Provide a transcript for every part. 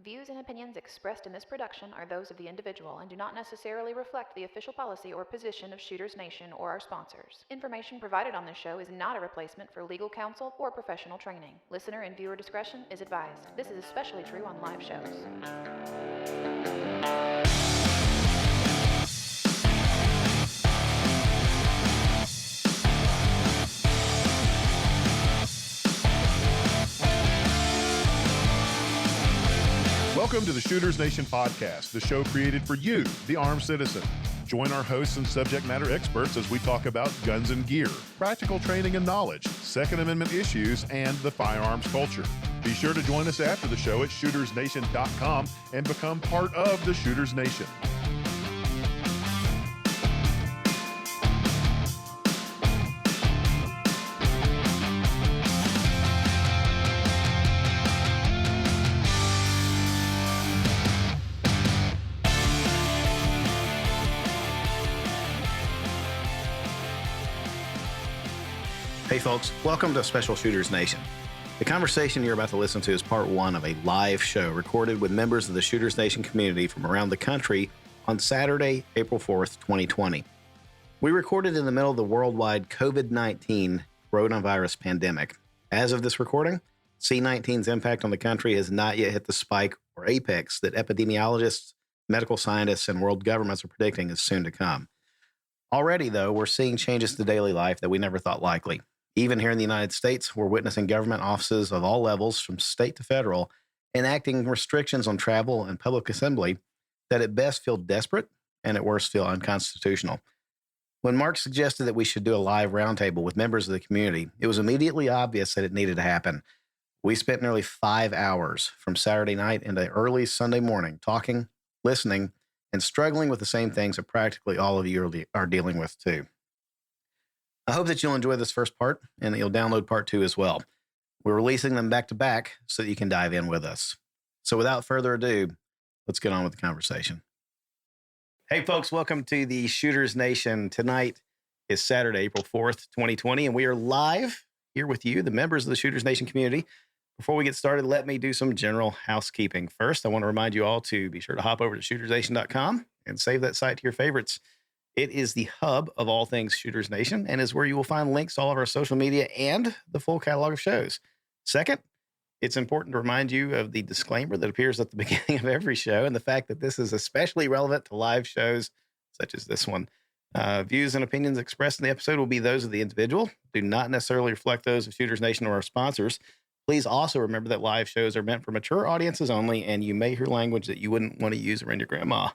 Views and opinions expressed in this production are those of the individual and do not necessarily reflect the official policy or position of Shooters Nation or our sponsors. Information provided on this show is not a replacement for legal counsel or professional training. Listener and viewer discretion is advised. This is especially true on live shows. Welcome to the Shooters Nation podcast, the show created for you, the armed citizen. Join our hosts and subject matter experts as we talk about guns and gear, practical training and knowledge, Second Amendment issues, and the firearms culture. Be sure to join us after the show at shootersnation.com and become part of the Shooters Nation. Hey folks, welcome to Special Shooters Nation. The conversation you're about to listen to is part one of a live show recorded with members of the Shooters Nation community from around the country on Saturday, April 4th, 2020. We recorded in the middle of the worldwide COVID-19 coronavirus pandemic. As of this recording, C-19's impact on the country has not yet hit the spike or apex that epidemiologists, medical scientists, and world governments are predicting is soon to come. Already, though, we're seeing changes to daily life that we never thought likely. Even here in the United States, we're witnessing government offices of all levels, from state to federal, enacting restrictions on travel and public assembly that at best feel desperate and at worst feel unconstitutional. When Mark suggested that we should do a live roundtable with members of the community, it was immediately obvious that it needed to happen. We spent nearly 5 hours from Saturday night into early Sunday morning talking, listening, and struggling with the same things that practically all of you are dealing with too. I hope that you'll enjoy this first part and that you'll download part two as well. We're releasing them back to back so that you can dive in with us. So without further ado, let's get on with the conversation. Hey folks, welcome to the Shooters Nation. Tonight is Saturday, April 4th, 2020, and we are live here with you, the members of the Shooters Nation community. Before we get started, let me do some general housekeeping. First, I want to remind you all to be sure to hop over to shootersnation.com and save that site to your favorites. It is the hub of all things Shooters Nation and is where you will find links to all of our social media and the full catalog of shows. Second, it's important to remind you of the disclaimer that appears at the beginning of every show and the fact that this is especially relevant to live shows such as this one. Views and opinions expressed in the episode will be those of the individual, do not necessarily reflect those of Shooters Nation or our sponsors. Please also remember that live shows are meant for mature audiences only, and you may hear language that you wouldn't want to use around your grandma.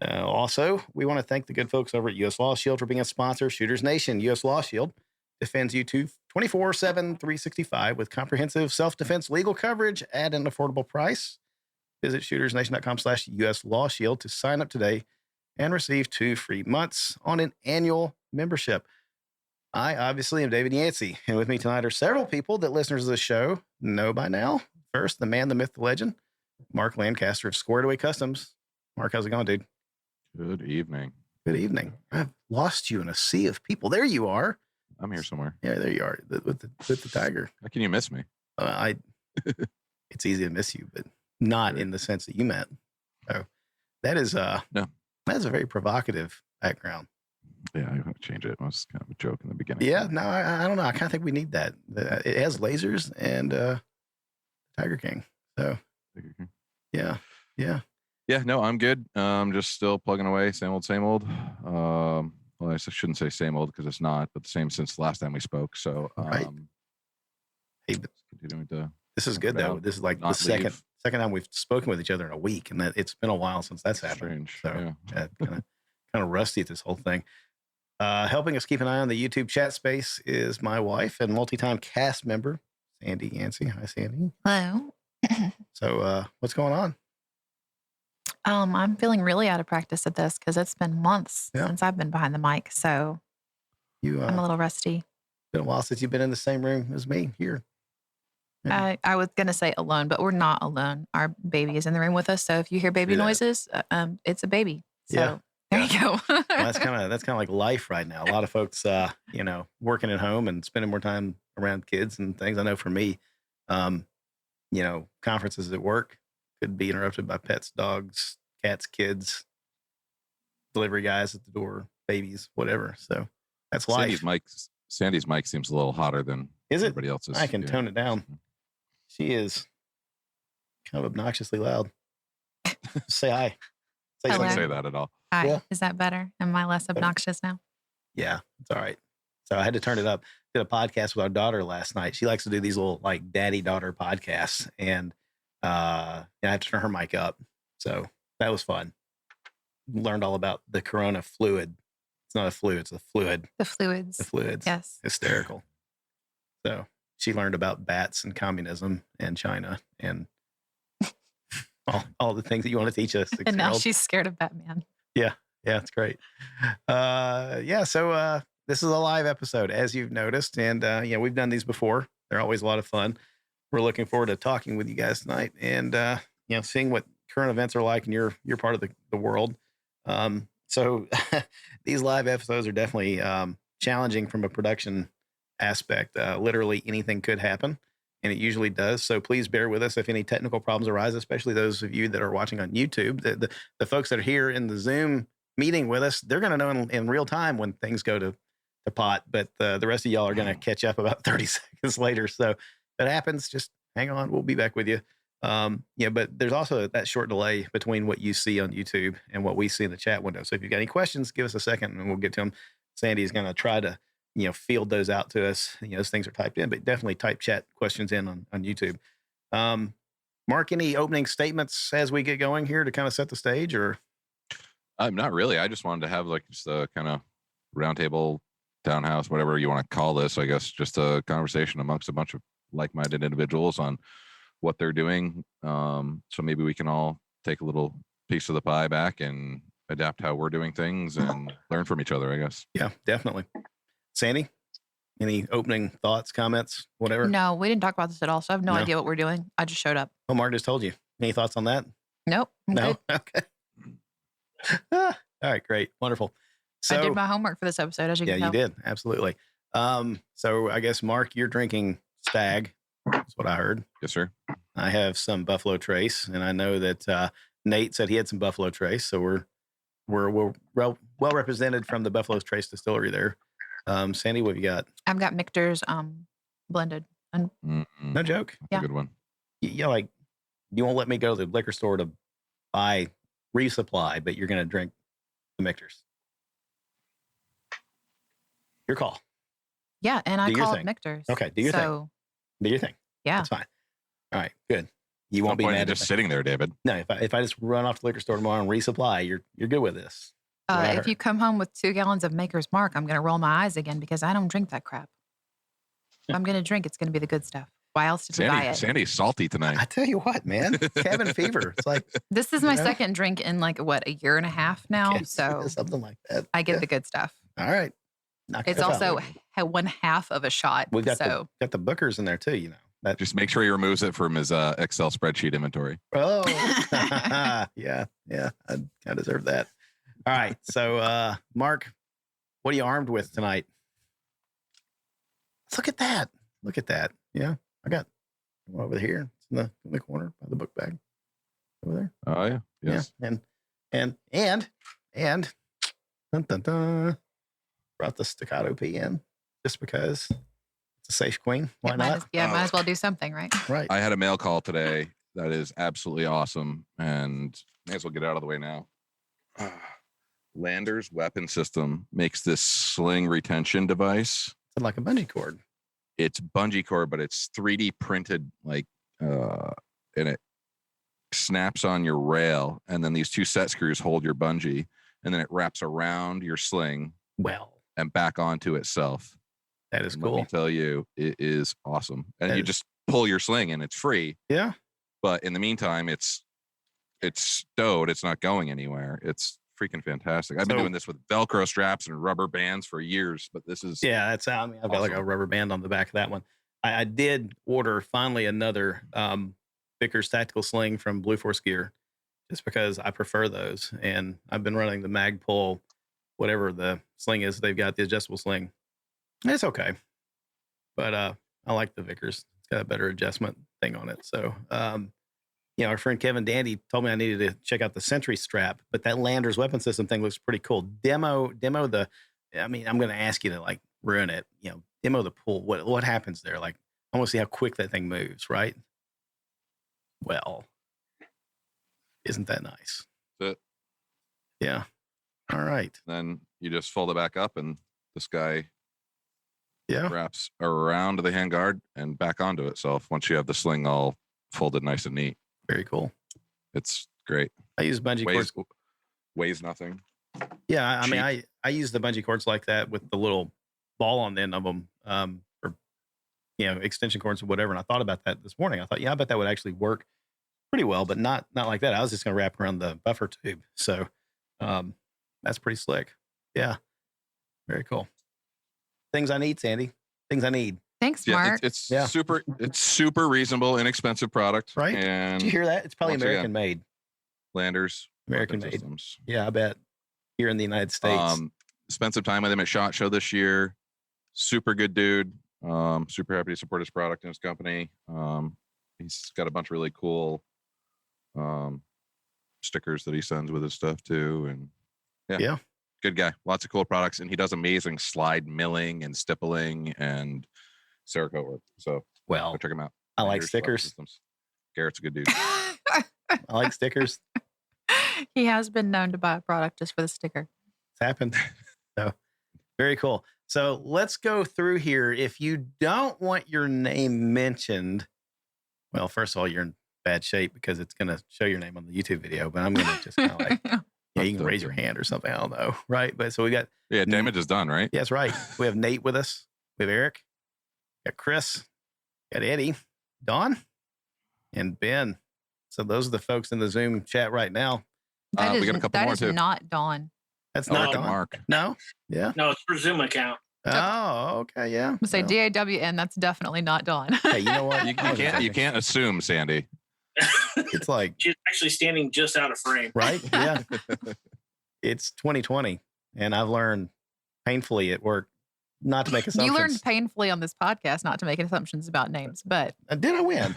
Also, we want to thank the good folks over at U.S. Law Shield for being a sponsor. Shooters Nation, U.S. Law Shield defends you 24/7, 365 with comprehensive self-defense legal coverage at an affordable price. Visit shootersnation.com/US Law Shield to sign up today and receive 2 free months on an annual membership. I obviously am David Yancey, and with me tonight are several people that listeners of the show know by now. First, the man, the myth, the legend, Mark Lancaster of Squared Away Customs. Mark, how's it going, dude? Good evening. Good evening. I've lost you in a sea of people. There you are. I'm here somewhere. Yeah, there you are with the tiger. How can you miss me? It's easy to miss you, but not in the sense that you meant. So that is No. That's a very provocative background. Yeah, I have to change it. It was kind of a joke in the beginning. Yeah, no, I don't know. I kind of think we need that. It has lasers and Tiger King. So yeah. Yeah, no, I'm good. Just still plugging away. Same old, same old. Well, I shouldn't say same old because it's not, but the same since the last time we spoke. So, right. Hey, continuing to. This is good though. This is like the second time we've spoken with each other in a week, and it's been a while since that's happened. Strange. So kind of rusty at this whole thing. Helping us keep an eye on the YouTube chat space is my wife and multi-time cast member, Sandy Yancey. Hi, Sandy. Hello. So, what's going on? I'm feeling really out of practice at this because it's been months since I've been behind the mic. So I'm a little rusty. Been a while since you've been in the same room as me here. Yeah. I was going to say alone, but we're not alone. Our baby is in the room with us. So if you hear baby noises, it's a baby. So there you go. Well, that's kind of like life right now. A lot of folks, working at home and spending more time around kids and things. I know for me, conferences at work could be interrupted by pets, dogs, cats, kids, delivery guys at the door, babies, whatever. So that's life. Sandy's mic seems a little hotter than everybody else's. I can tone it down. She is kind of obnoxiously loud. Say hi. I don't say that at all. Hi. Yeah. Is that better? Am I less obnoxious now? Yeah, it's all right. So I had to turn it up. Did a podcast with our daughter last night. She likes to do these little like daddy-daughter podcasts, and I have to turn her mic up. So that was fun. Learned all about the corona fluid. It's not a flu, it's a fluid. The fluids. The fluids. Yes. Hysterical. So she learned about bats and communism and China and all the things that you want to teach us. And now she's scared of Batman. Yeah, it's great. So this is a live episode, as you've noticed. And, we've done these before. They're always a lot of fun. We're looking forward to talking with you guys tonight and, seeing what current events are like in your part of the world. So these live episodes are definitely challenging from a production aspect. Literally anything could happen, and it usually does. So please bear with us if any technical problems arise, especially those of you that are watching on YouTube. The folks that are here in the Zoom meeting with us, they're going to know in real time when things go to pot, but the rest of y'all are going to catch up about 30 seconds later. So if it happens, just hang on. We'll be back with you. But there's also that short delay between what you see on YouTube and what we see in the chat window. So if you've got any questions, give us a second and we'll get to them. Sandy's going to try to, field those out to us. Those things are typed in, but definitely type chat questions in on YouTube. Mark, any opening statements as we get going here to kind of set the stage, or? Not really. I just wanted to have like just a kind of roundtable, townhouse, whatever you want to call this, I guess, just a conversation amongst a bunch of like-minded individuals on what they're doing. So maybe we can all take a little piece of the pie back and adapt how we're doing things and learn from each other, I guess. Yeah, definitely. Sandy, any opening thoughts, comments, whatever? No, we didn't talk about this at all. So I have no idea what we're doing. I just showed up. Oh, Mark just told you. Any thoughts on that? Nope. No? Okay. All right, great. Wonderful. So, I did my homework for this episode, as you can tell. Yeah, you did. Absolutely. So I guess, Mark, you're drinking Stag. That's what I heard. Yes, sir. I have some Buffalo Trace, and I know that Nate said he had some Buffalo Trace, so we're well represented from the Buffalo Trace distillery there. Sandy, what have you got? I've got Michter's blended. And no joke. That's a good one. You won't let me go to the liquor store to buy resupply, but you're going to drink the Michter's. Your call. Yeah, and I called Michter's. Okay, do your thing. Do your thing. Yeah. That's fine. All right, good. You won't be mad just sitting there, David. No, if I just run off to the liquor store tomorrow and resupply, you're good with this. If you come home with 2 gallons of Maker's Mark, I'm going to roll my eyes again because I don't drink that crap. If I'm going to drink, it's going to be the good stuff. Why else did we buy it? Sandy's salty tonight. I tell you what, man. Cabin fever. It's like this is my second drink in like a year and a half now. So something like that. I get the good stuff. All right. It's also one half of a shot. We've got got the Bookers in there too. Just make sure he removes it from his Excel spreadsheet inventory. Oh, yeah. I deserve that. All right. So, Mark, what are you armed with tonight? Look at that. Yeah, I got one over here. It's in the corner by the book bag over there. Oh yeah. Yes. Yeah. And dun, dun, dun, brought the staccato P in just because it's a safe queen. Why not? Might as well do something, right? Right. I had a mail call today that is absolutely awesome, and may as well get out of the way now. Lander's weapon system makes this sling retention device. It's like a bungee cord. It's bungee cord, but it's 3D printed, and it snaps on your rail, and then these 2 set screws hold your bungee, and then it wraps around your sling. And back onto itself. That is cool. Let me tell you, it is awesome. And you just pull your sling, and it's free. Yeah. But in the meantime, it's stowed. It's not going anywhere. It's freaking fantastic. I've been doing this with Velcro straps and rubber bands for years, but this is I've got like a rubber band on the back of that one. I did order finally another Vickers tactical sling from Blue Force Gear, just because I prefer those, and I've been running the Magpul, whatever the sling is. They've got the adjustable sling. It's okay, but I like the Vickers. It's got a better adjustment thing on it. So our friend Kevin Dandy told me I needed to check out the Sentry strap, but that Landers weapon system thing looks pretty cool. Demo the. I mean, I'm going to ask you to like ruin it. Demo the pull. What happens there? Like, I want to see how quick that thing moves. Right. Well, isn't that nice? That's it. Yeah. All right. Then you just fold it back up, and this guy Yeah. wraps around the handguard and back onto itself once you have the sling all folded nice and neat. Very cool. It's great. I use bungee cords. Weighs nothing. Yeah, I Cheap. mean, I use the bungee cords like that with the little ball on the end of them, or extension cords or whatever. And I thought about that this morning. I thought, I bet that would actually work pretty well, but not like that. I was just going to wrap around the buffer tube. So that's pretty slick. Yeah, very cool. Things I need, Sandy. Things I need. Thanks, Yeah, Mark. it's super reasonable, inexpensive product. Right? And Did you hear that? It's probably once American again, made. Landers. American weapon made. systems. Yeah, I bet. Here in the United States. Spent some time with him at SHOT Show this year. Super good dude. Super happy to support his product and his company. He's got a bunch of really cool stickers that he sends with his stuff too. And Yeah. Good guy. Lots of cool products. And he does amazing slide milling and stippling and Cerakote work. So Well, go check him out. I like Landers Weapon stickers. Systems. Garrett's a good dude. I like stickers. He has been known to buy a product just for the sticker. It's happened. So very cool. So let's go through here. If you don't want your name mentioned, well, first of all, you're in bad shape because it's going to show your name on the YouTube video, but I'm going to just kind of like, you can raise your hand or something. I don't know. Right. But so we got. Yeah, damage is done, right? Yeah, that's right. We have Nate with us. We have Eric. We got Chris. We got Eddie, Dawn, and Ben. So those are the folks in the Zoom chat right now. We got a couple more That too. is not Dawn. That's Oh, not Dawn. Mark. No? Yeah. No, it's for Zoom account. Oh, okay. Yeah. I'm gonna say Well, DAWN. That's definitely not Dawn. hey, you know what? You can't assume, Sandy. It's like, She's actually standing just out of frame. right? Yeah. It's 2020, and I've learned painfully at work not to make assumptions. You learned painfully on this podcast not to make assumptions about names, but Did I win?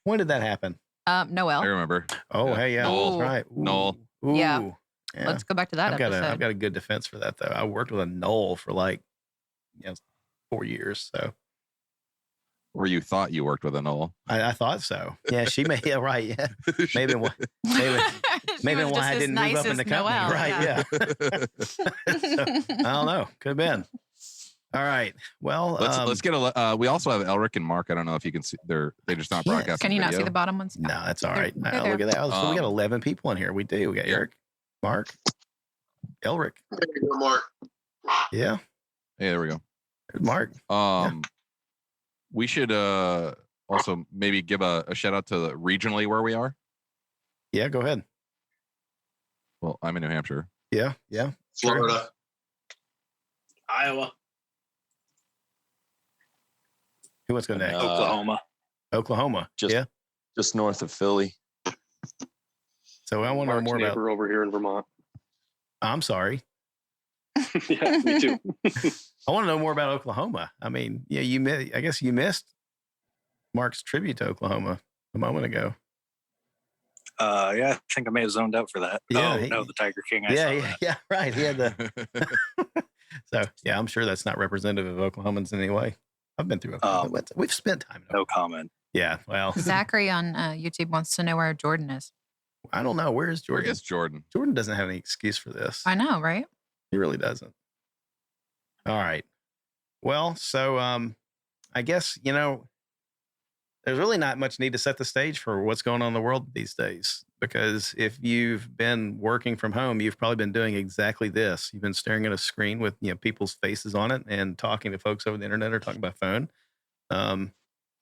When did that happen? Noel. I remember. Oh, Yeah. hey, yeah, Noel. that's right. Ooh. Noel. Ooh. Yeah. Yeah. Let's go back to that I've got episode. a good defense for that though. I worked with a Knoll for like 4 years, so Or you thought you worked with a Knoll. I thought so. Yeah, she may. Yeah, right. Yeah, maybe why She was why I just as didn't move nice up in as the company. Noel, Right? Yeah. So, I don't know. Could have been. All right. Well, Let's get a. We also have Elric and Mark. I don't know if you can see. They're just not Yes. broadcasting. Can you not see video. the bottom ones? no, that's all They're- right. they're Look there. at that. So we got Um, 11 people in here. We do. We got yeah. Eric, Mark, Elric. There you go, Mark. Yeah, Hey, there we go. there's Mark. We should also maybe give a shout out to regionally where we are. Yeah, go ahead. Well, I'm in New Hampshire. Yeah, yeah. Sure. Florida. Iowa, Who wants to go next? Oklahoma. Oklahoma. just- Yeah. just north of Philly. So I want to know Mark's more about. neighbor over here in Vermont. I'm sorry. Yeah, me too. I want to know more about Oklahoma. I mean, yeah, I guess you missed Mark's tribute to Oklahoma a moment ago. Yeah, I think I may have zoned out for that. Yeah, Oh, no, the Tiger King. I Yeah, saw yeah, that. yeah, right. He had the. So yeah, I'm sure that's not representative of Oklahomans in any way. I've been through Oklahoma. We've spent time. In No Oklahoma. comment. Yeah. Well, Zachary on YouTube wants to know where Jordan is. I don't know. Where is Where Jordan? is Jordan? Jordan doesn't have any excuse for this. I know, right? He really doesn't. All right. Well, so I guess, there's really not much need to set the stage for what's going on in the world these days. Because if you've been working from home, you've probably been doing exactly this. You've been staring at a screen with people's faces on it and talking to folks over the internet or talking by phone. And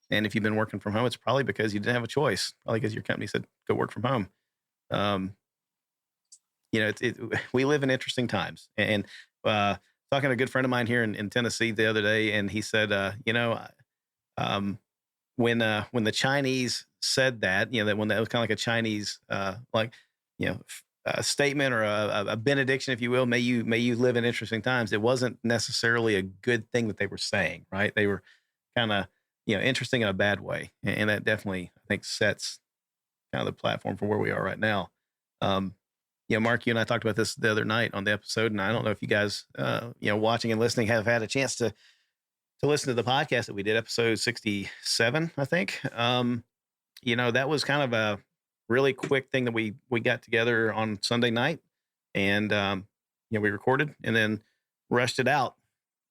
if you've been working from home, it's probably because you didn't have a choice. Probably because your company said, go work from home. We live in interesting times. And talking to a good friend of mine here in Tennessee the other day, and he said, when the Chinese said that, that when that was kind of like a Chinese, a statement or a benediction, if you will, may you live in interesting times. It wasn't necessarily a good thing that they were saying, right? They were kind of, interesting in a bad way. And that definitely, I think, sets kind of the platform for where we are right now. Mark, you and I talked about this the other night on the episode, and I don't know if you guys, watching and listening have had a chance to listen to the podcast that we did, episode 67, I think. That was kind of a really quick thing that we got together on Sunday night, and we recorded and then rushed it out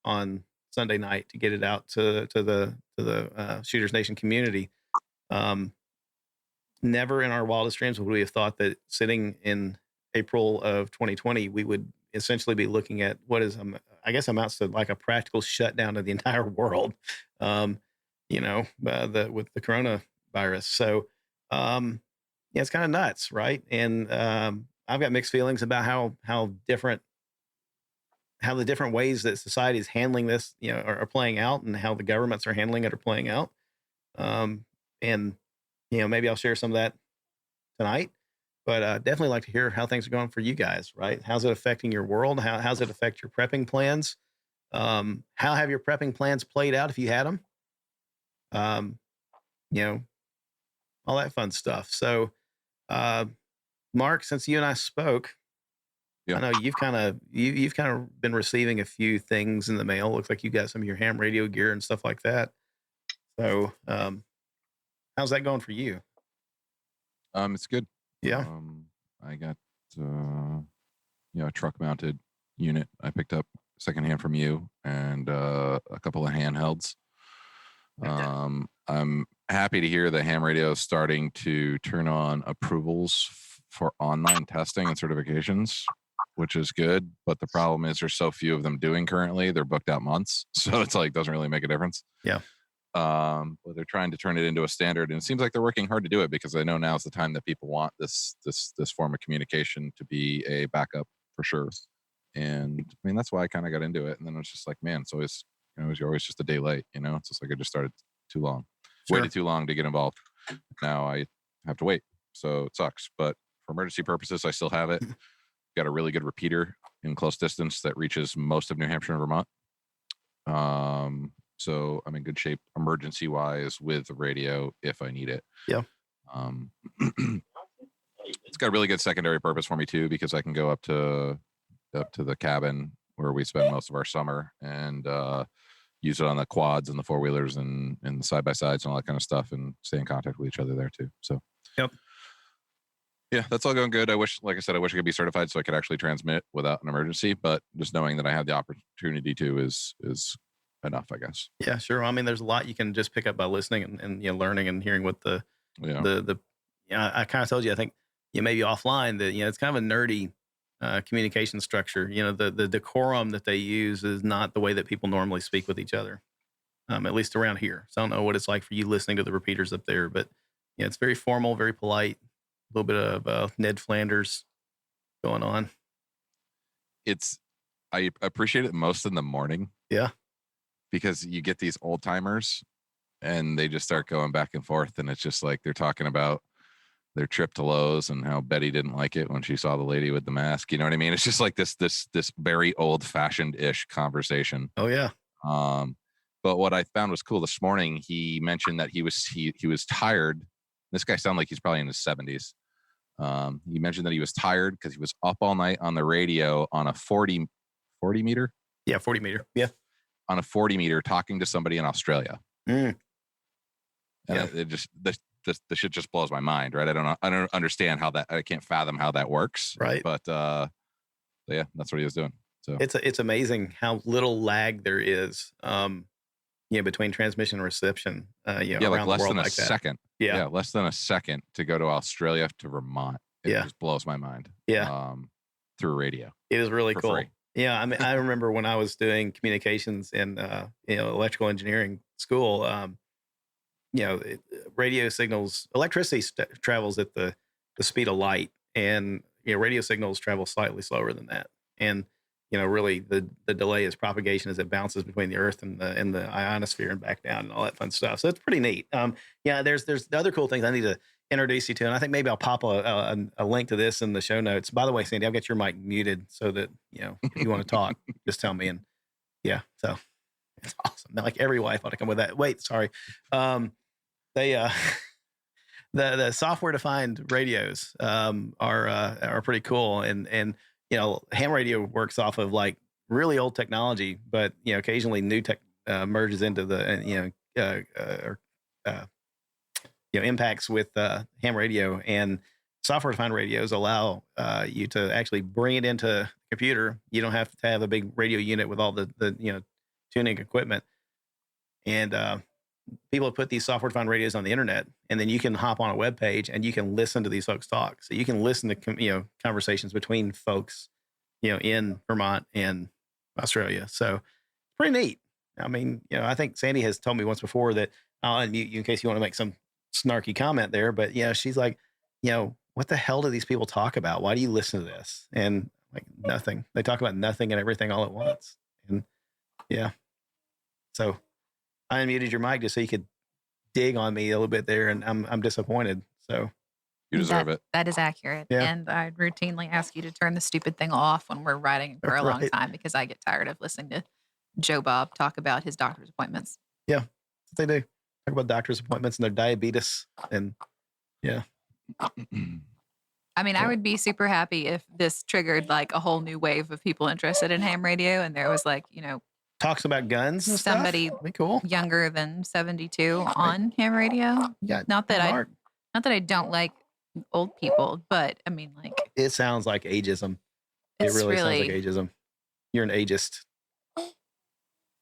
on Sunday night to get it out to the Shooters Nation community. Never in our wildest dreams would we have thought that sitting in April of 2020, we would essentially be looking at what is, I guess, amounts to like a practical shutdown of the entire world, with the coronavirus. So, it's kind of nuts, right? And I've got mixed feelings about how the different ways that society is handling this, are playing out, and how the governments are handling it are playing out. And maybe I'll share some of that tonight, but definitely like to hear how things are going for you guys, right? How's it affecting your world? How's it affect your prepping plans? How have your prepping plans played out if you had them? All that fun stuff. So, Mark, since you and I spoke, Yeah. I know you've kind of been receiving a few things in the mail. Looks like you got some of your ham radio gear and stuff like that. So, how's that going for you? It's good. Yeah. I got a truck mounted unit I picked up secondhand from you, and a couple of handhelds. I'm happy to hear the ham radio is starting to turn on approvals for online testing and certifications, which is good. But the problem is there's so few of them doing currently. They're booked out months. So it's like, doesn't really make a difference. Yeah. But they're trying to turn it into a standard, and it seems like they're working hard to do it, because I know now's the time that people want this form of communication to be a backup for sure. And I mean, that's why I kind of got into it. And then it's just like, man, it's always, you're always just a day late, It's just like I just started too long, waited too long to get involved. Now I have to wait, so it sucks. But for emergency purposes, I still have it. Got a really good repeater in close distance that reaches most of New Hampshire and Vermont. So I'm in good shape emergency wise with the radio if I need it. Yeah. It's got a really good secondary purpose for me too, because I can go up to the cabin where we spend most of our summer and use it on the quads and the four wheelers and the side by sides and all that kind of stuff, and stay in contact with each other there too. So, yep. Yeah, that's all going good. I wish I could be certified so I could actually transmit without an emergency, but just knowing that I have the opportunity to is enough, I guess. Yeah, sure. I mean, there's a lot you can just pick up by listening and learning and hearing what I kind of told you, I think, maybe offline that, it's kind of a nerdy communication structure. The decorum that they use is not the way that people normally speak with each other, at least around here. So I don't know what it's like for you listening to the repeaters up there, but it's very formal, very polite, a little bit of Ned Flanders going on. I appreciate it most in the morning. Yeah. Because you get these old timers and they just start going back and forth, and it's just like they're talking about their trip to Lowe's and how Betty didn't like it when she saw the lady with the mask. You know what I mean? It's just like this very old fashioned ish conversation. Oh yeah. But what I found was cool this morning, he mentioned that he was tired. This guy sounded like he's probably in his 70s. He mentioned that he was tired because he was up all night on the radio on a 40 meter. Yeah. 40 meter. Yeah. On a 40 meter talking to somebody in Australia. And yeah. The shit just blows my mind, right? I don't understand how that, I can't fathom how that works. Right. But yeah, that's what he was doing. So it's amazing how little lag there is, between transmission and reception, yeah, around like less the world than a like that. second. Yeah. Less than a second to go to Australia to Vermont. It just blows my mind. Yeah. Through radio. It is really cool. Free. Yeah, I mean, I remember when I was doing communications in electrical engineering school. Radio signals, electricity travels at the speed of light, and radio signals travel slightly slower than that. And really the delay is propagation as it bounces between the Earth and the ionosphere and back down and all that fun stuff. So it's pretty neat. There's the other cool things I need to introduce you to, and I think maybe I'll pop a link to this in the show notes. By the way, Sandy, I've got your mic muted so that if you want to talk, just tell me. And so it's awesome. Now, like every wife ought to come with that. Wait, sorry. They the software defined radios are pretty cool, and ham radio works off of like really old technology, but occasionally new tech merges into the impacts with ham radio, and software defined radios allow you to actually bring it into the computer. You don't have to have a big radio unit with all the tuning equipment, and people have put these software defined radios on the internet, and then you can hop on a web page and you can listen to these folks talk. So you can listen to conversations between folks in Vermont and Australia. So pretty neat. I mean, I think Sandy has told me once before that I'll unmute you in case you want to make some snarky comment there, but she's like, what the hell do these people talk about? Why do you listen to this? And like, nothing. They talk about nothing and everything all at once. And so I unmuted your mic just so you could dig on me a little bit there, and I'm disappointed. So you deserve it. That is accurate. Yeah. And I routinely ask you to turn the stupid thing off when we're riding for a long time, because I get tired of listening to Joe Bob talk about his doctor's appointments. Yeah, that's what they do. Talk about doctor's appointments and their diabetes, and I mean, I would be super happy if this triggered like a whole new wave of people interested in ham radio, and there was like, talks about guns and somebody stuff. That'd be cool. Younger than 72 on ham radio. Not that I don't like old people, but I mean, like, it sounds like ageism. It really sounds like ageism. You're an ageist.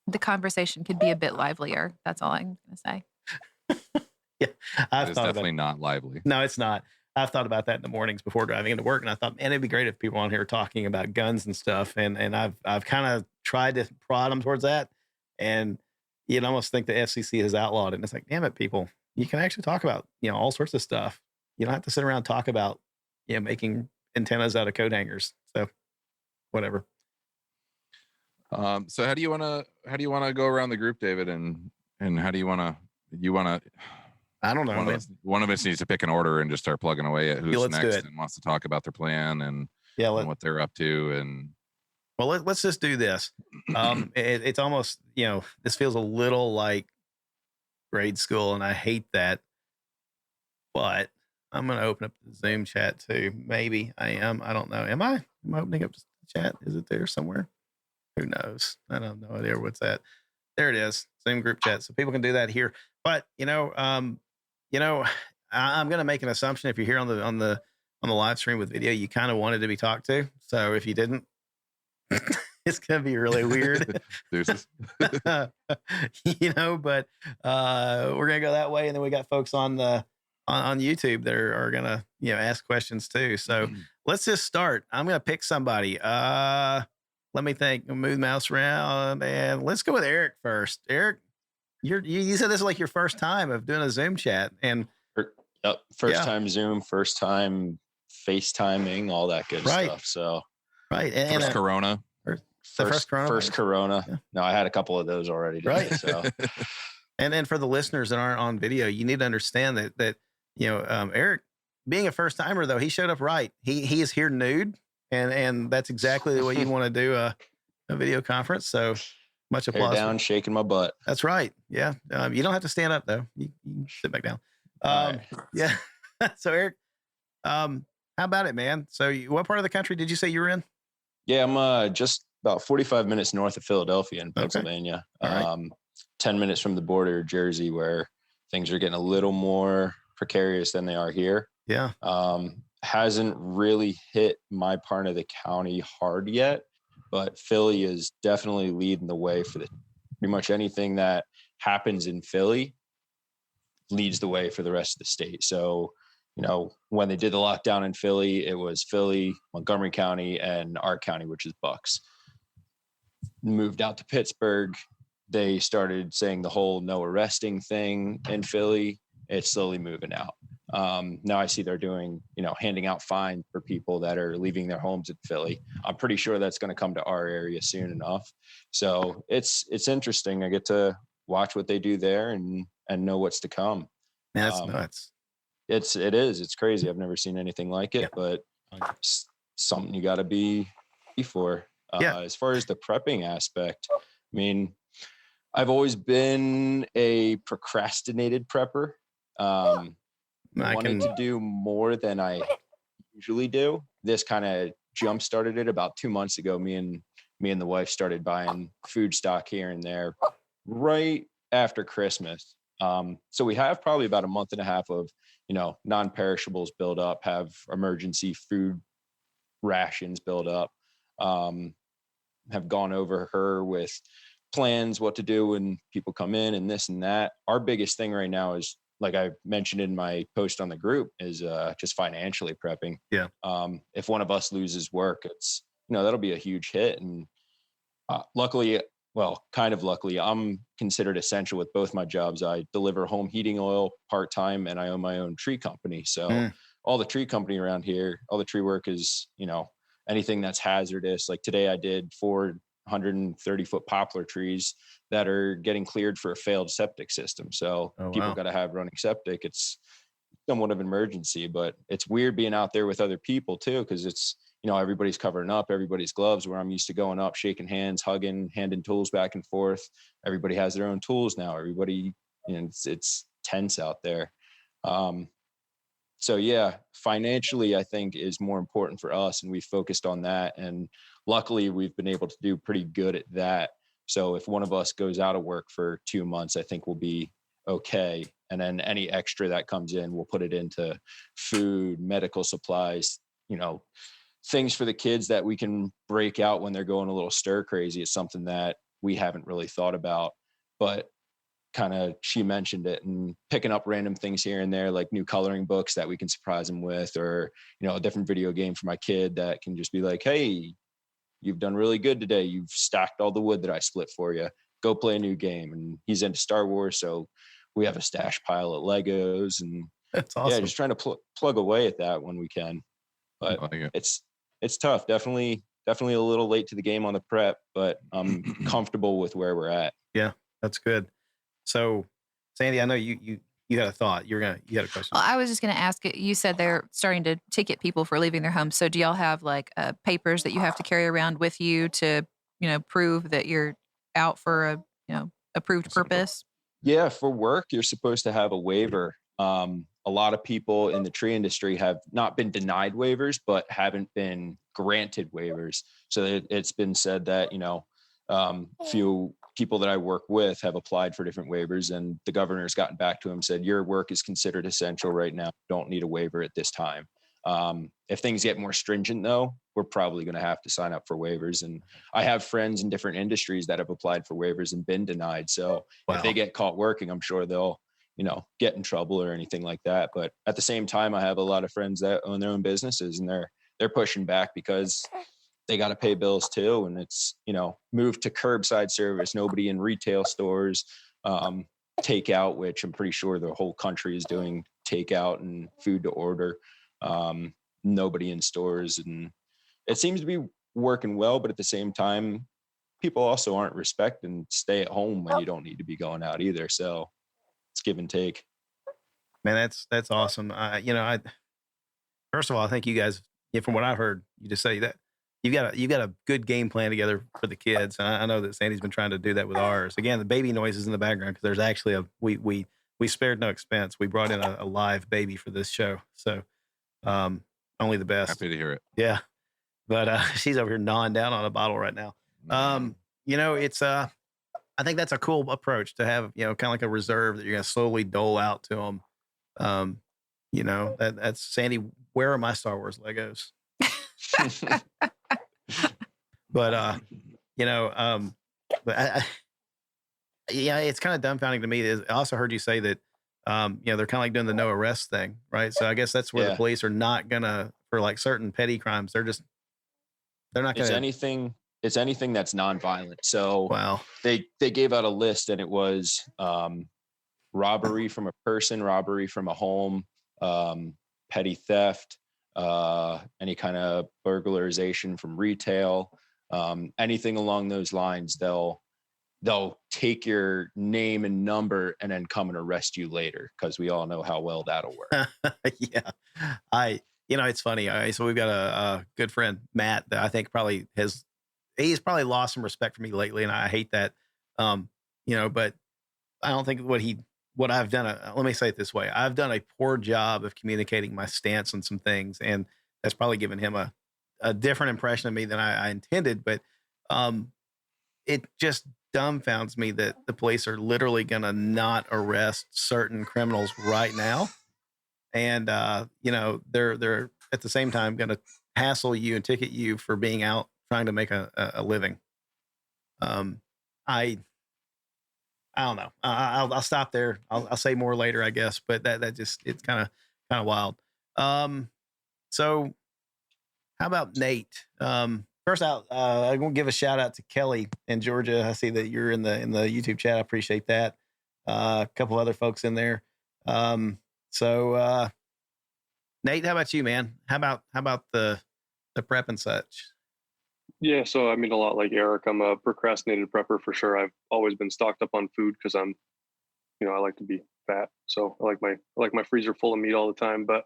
The conversation could be a bit livelier. That's all I'm going to say. Yeah, it's definitely not lively. No, it's not. I've thought about that in the mornings before driving into work, and I thought, man, it'd be great if people on here talking about guns and stuff. And I've kind of tried to prod them towards that, and you'd almost think the FCC has outlawed it. And it's like, damn it, people, you can actually talk about all sorts of stuff. You don't have to sit around and talk about making antennas out of coat hangers. So whatever. So how do you want to go around the group, David, and how do you want to? I don't know. One of us needs to pick an order and just start plugging away at who's next and wants to talk about their plan and what they're up to. And well, let's just do this. It's almost this feels a little like grade school, and I hate that. But I'm going to open up the Zoom chat too. Maybe I am. I don't know. Am I? Am I opening up the chat? Is it there somewhere? Who knows? I don't know idea what's that. There it is. Zoom group chat. So people can do that here. But I'm going to make an assumption. If you're here on the live stream with video, you kind of wanted to be talked to. So if you didn't, it's going to be really weird. But we're going to go that way. And then we got folks on YouTube that are going to, ask questions too. So let's just start. I'm going to pick somebody. Let me think. Move the mouse around, and let's go with Eric first. Eric, you said this is like your first time of doing a Zoom chat, and first time Zoom, first time FaceTiming, all that good stuff. So and first Corona, first Corona. Yeah. No, I had a couple of those already. Today, right. So, and then for the listeners that aren't on video, you need to understand that Eric, being a first timer though, he showed up right. He is here nude. And that's exactly the way you want to do a video conference. So much applause. Hair down, shaking my butt. That's right. Yeah. You don't have to stand up though. You can sit back down. Right. Yeah. So Eric, how about it, man? So what part of the country did you say you were in? Yeah, I'm just about 45 minutes north of Philadelphia in Pennsylvania. Okay. Right. 10 minutes from the border of Jersey, where things are getting a little more precarious than they are here. Yeah. Hasn't really hit my part of the county hard yet, but Philly is definitely leading the way for pretty much anything that happens in Philly leads the way for the rest of the state. So, when they did the lockdown in Philly, it was Philly, Montgomery County, and our county, which is Bucks. Moved out to Pittsburgh. They started saying the whole no arresting thing in Philly. It's slowly moving out. Now I see they're doing, handing out fines for people that are leaving their homes in Philly. I'm pretty sure that's going to come to our area soon enough. So it's interesting. I get to watch what they do there and know what's to come. That's nuts. It is. It's crazy. I've never seen anything like it, but it's something you got to be for. As far as the prepping aspect, I mean, I've always been a procrastinated prepper. wanted to do more than I usually do. This kind of jump started it about 2 months ago. Me and the wife started buying food stock here and there right after Christmas. So we have probably about a month and a half of, non-perishables build up, have emergency food rations build up. Have gone over her with plans, what to do when people come in and this and that. Our biggest thing right now is, like I mentioned in my post on the group, is just financially prepping. Yeah. If one of us loses work, it's, that'll be a huge hit. And luckily, I'm considered essential with both my jobs. I deliver home heating oil part-time, and I own my own tree company. So all the tree company around here, all the tree work is, anything that's hazardous. Like today I did 430-foot poplar trees that are getting cleared for a failed septic system. So people got to have running septic. It's somewhat of an emergency, but it's weird being out there with other people too, because it's, everybody's covering up, everybody's gloves, where I'm used to going up, shaking hands, hugging, handing tools back and forth. Everybody has their own tools now. Everybody, it's tense out there. So yeah, financially, I think is more important for us, and we've focused on that. And luckily we've been able to do pretty good at that. So if one of us goes out of work for 2 months, I think we'll be okay. And then any extra that comes in, we'll put it into food, medical supplies, things for the kids that we can break out when they're going a little stir crazy. It's something that we haven't really thought about, but she mentioned it, and picking up random things here and there, like new coloring books that we can surprise them with, or, a different video game for my kid that can just be like, hey, you've done really good today. You've stacked all the wood that I split for you. Go play a new game. And he's into Star Wars. So we have a stash pile of Legos, and that's awesome. Yeah, just trying to plug away at that when we can, but it's tough. Definitely a little late to the game on the prep, but I'm comfortable with where we're at. Yeah, that's good. So, Sandy, I know you had a thought. You had a question. Well, I was just going to ask. You said they're starting to ticket people for leaving their homes. So, do y'all have like papers that you have to carry around with you to, prove that you're out for a, approved purpose? Yeah, for work, you're supposed to have a waiver. A lot of people in the tree industry have not been denied waivers, but haven't been granted waivers. So it's been said that, few people that I work with have applied for different waivers, and the governor's gotten back to him, said, your work is considered essential right now. Don't need a waiver at this time. If things get more stringent though, we're probably going to have to sign up for waivers. And I have friends in different industries that have applied for waivers and been denied. So if they get caught working, I'm sure they'll, get in trouble or anything like that. But at the same time, I have a lot of friends that own their own businesses, and they're pushing back because they got to pay bills too. And it's, moved to curbside service, nobody in retail stores, takeout, which I'm pretty sure the whole country is doing takeout and food to order. Nobody in stores, and it seems to be working well, but at the same time, people also aren't respecting stay at home when you don't need to be going out either. So it's give and take. Man, that's awesome. First of all, I think you guys, from what I've heard, you just say that you got a good game plan together for the kids. And I know that Sandy's been trying to do that with ours. Again, the baby noises in the background, because there's actually we spared no expense. We brought in a live baby for this show. So only the best. Happy to hear it. Yeah. But she's over here gnawing down on a bottle right now. It's I think that's a cool approach to have, kind of like a reserve that you're going to slowly dole out to them. That's Sandy. Where are my Star Wars Legos? But it's kind of dumbfounding to me. I also heard you say that, they're kind of like doing the no arrest thing, right? So I guess that's where the police are not gonna, for like certain petty crimes, they're not gonna. It's anything that's nonviolent. So they gave out a list, and it was robbery from a person, robbery from a home, petty theft, any kind of burglarization from retail, anything along those lines. They'll take your name and number and then come and arrest you later, because we all know how well that'll work. Yeah. It's funny. So we've got a good friend, Matt, that I think he's probably lost some respect for me lately, and I hate that. But I don't think what he what I've done, let me say it this way. I've done a poor job of communicating my stance on some things, and that's probably given him a different impression of me than I intended. But it just dumbfounds me that the police are literally going to not arrest certain criminals right now. And, they're at the same time going to hassle you and ticket you for being out trying to make a living. I don't know. I'll stop there. I'll say more later, I guess. But that just, it's kind of wild. So how about Nate? First out, I'm gonna give a shout out to Kelly in Georgia. I see that you're in the YouTube chat. I appreciate that. A couple other folks in there. So Nate, how about you, man? How about the prep and such? Yeah, so I mean, a lot like Eric, I'm a procrastinated prepper for sure. I've always been stocked up on food because I like to be fat, so I like my freezer full of meat all the time. But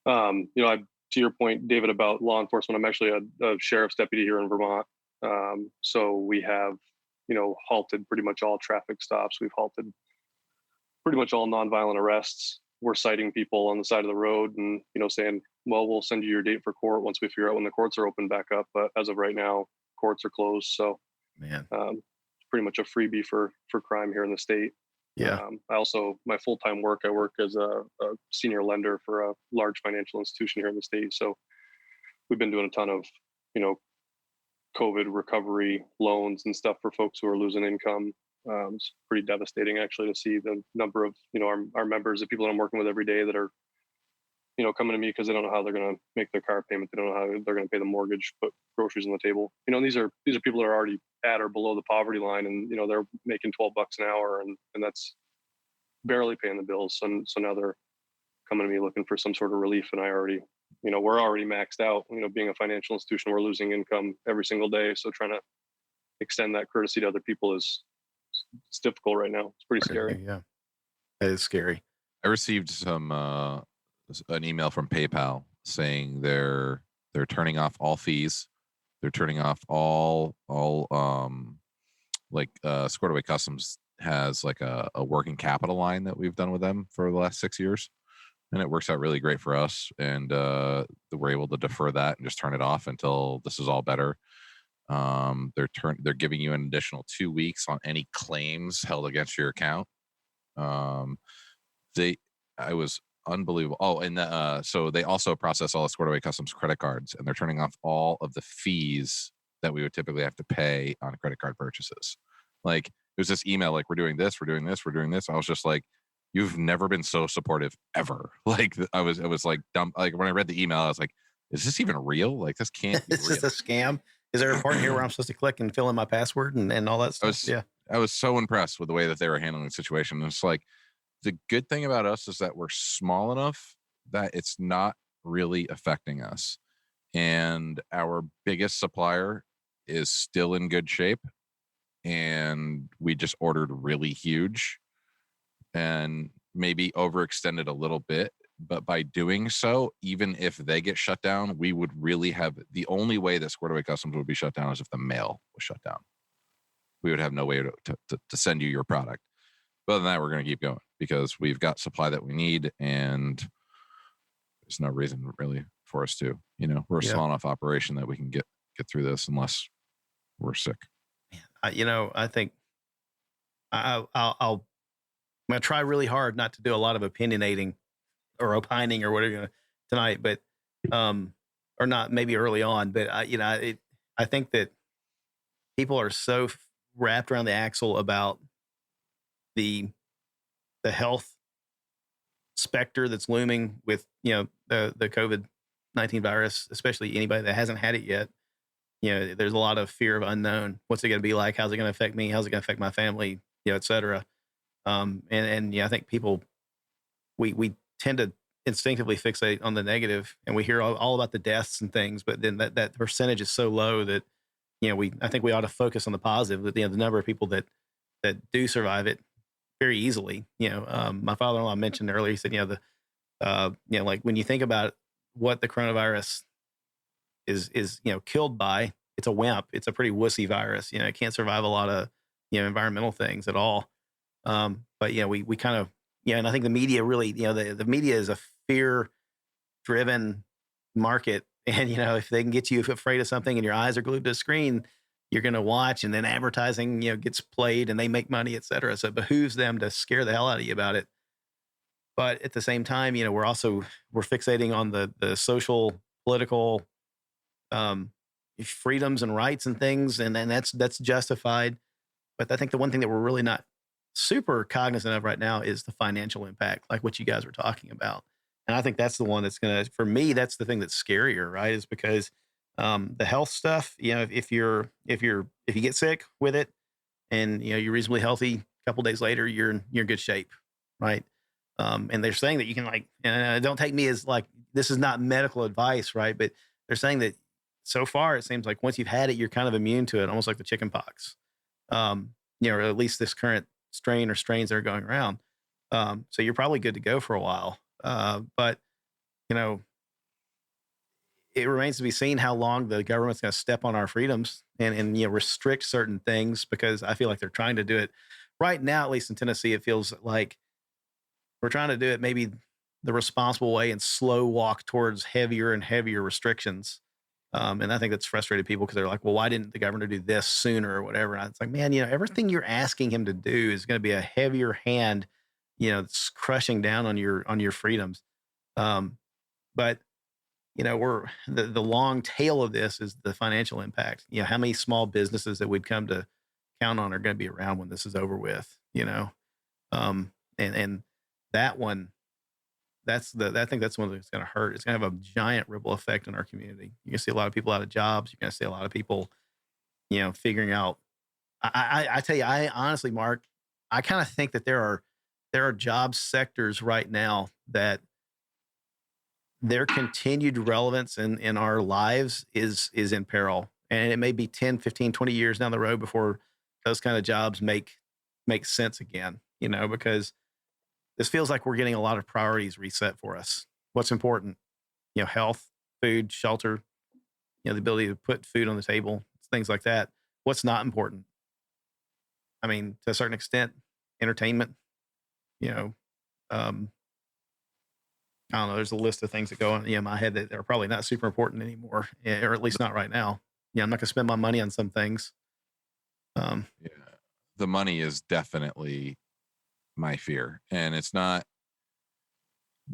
to your point, David, about law enforcement, I'm actually a sheriff's deputy here in Vermont. So we have halted pretty much all traffic stops. We've halted pretty much all nonviolent arrests. We're citing people on the side of the road and saying, well, we'll send you your date for court once we figure out when the courts are open back up. But as of right now, courts are closed. So man, it's pretty much a freebie for crime here in the state. Yeah. I also, my full-time work, I work as a senior lender for a large financial institution here in the state. So we've been doing a ton of COVID recovery loans and stuff for folks who are losing income. It's pretty devastating actually to see the number of our members, the people that I'm working with every day that are coming to me because they don't know how they're going to make their car payment. They don't know how they're going to pay the mortgage, put groceries on the table. These are people that are already at or below the poverty line, and they're making $12 an hour, and that's barely paying the bills. So now they're coming to me looking for some sort of relief, and we're already maxed out. Being a financial institution, we're losing income every single day. So trying to extend that courtesy to other people it's difficult right now. It's pretty scary. Yeah, that is scary. I received an email from PayPal saying they're turning off all fees. They're turning off all Squared Away Customs has like a working capital line that we've done with them for the last 6 years, and it works out really great for us. And we're able to defer that and just turn it off until this is all better. They're giving you an additional 2 weeks on any claims held against your account. I was unbelievable. Oh, and so they also process all the Squared Away Customs credit cards, and they're turning off all of the fees that we would typically have to pay on credit card purchases. Like, it was this email, like, we're doing this. I was just like, you've never been so supportive ever. Like, I was like dumb. Like, when I read the email, I was like, is this even real? Like, this can't be Is real. this a scam? Is there a part here where I'm supposed to click and fill in my password and all that stuff? I was so impressed with the way that they were handling the situation. And it's like, the good thing about us is that we're small enough that it's not really affecting us. And our biggest supplier is still in good shape. And we just ordered really huge and maybe overextended a little bit. But by doing so, even if they get shut down, we would really have the only way that Squared Away Customs would be shut down is if the mail was shut down. We would have no way to send you your product. But other than that, we're going to keep going because we've got supply that we need, and there's no reason really for us to. We're a small enough operation that we can get through this unless we're sick. I think I'm going to try really hard not to do a lot of opinionating or opining or whatever tonight, but or not maybe early on, but I think that people are so wrapped around the axle about the health specter that's looming with the COVID-19 virus, especially anybody that hasn't had it yet. There's a lot of fear of unknown. What's it going to be like? How's it going to affect me? How's it going to affect my family? Et cetera. I think people we tend to instinctively fixate on the negative, and we hear all about the deaths and things, but then that percentage is so low that I think we ought to focus on the positive. That the number of people that do survive it very easily. My father-in-law mentioned earlier. He said, like when you think about what the coronavirus is killed by, it's a WIMP. It's a pretty wussy virus. It can't survive a lot of environmental things at all. But we kind of, and I think the media really, the media is a fear driven market. And, if they can get you afraid of something and your eyes are glued to a screen, you're going to watch, and then advertising, gets played and they make money, et cetera. So it behooves them to scare the hell out of you about it. But at the same time, we're fixating on the social, political, freedoms and rights and things. And that's justified. But I think the one thing that we're really not super cognizant of right now is the financial impact, like what you guys were talking about. And I think that's the one that's for me, that's the thing that's scarier, right? Is because the health stuff, if you get sick with it and, you're reasonably healthy, a couple days later, you're in good shape, right? And they're saying that you can and don't take me as this is not medical advice, right? But they're saying that so far, it seems like once you've had it, you're kind of immune to it, almost like the chicken pox, or at least this current strain or strains that are going around. So you're probably good to go for a while. But, it remains to be seen how long the government's going to step on our freedoms and restrict certain things, because I feel like they're trying to do it right now, at least in Tennessee. It feels like we're trying to do it maybe the responsible way and slow walk towards heavier and heavier restrictions. And I think that's frustrated people because they're like, well, why didn't the governor do this sooner or whatever? And it's like, man, everything you're asking him to do is going to be a heavier hand, it's crushing down on your freedoms. But we're the long tail of this is the financial impact. How many small businesses that we'd come to count on are going to be around when this is over with, and that one, I think that's one that's going to hurt. It's going to have a giant ripple effect in our community. You're going to see a lot of people out of jobs. You're going to see a lot of people, figuring out. I tell you, I honestly, Mark, I kind of think that there are job sectors right now that their continued relevance in our lives is in peril. And it may be 10, 15, 20 years down the road before those kind of jobs make sense again, because this feels like we're getting a lot of priorities reset for us. What's important? Health, food, shelter, the ability to put food on the table, things like that. What's not important? I mean, to a certain extent, entertainment, I don't know. There's a list of things that go on in my head that are probably not super important anymore, or at least not right now. I'm not going to spend my money on some things. Yeah, the money is definitely my fear, and it's not.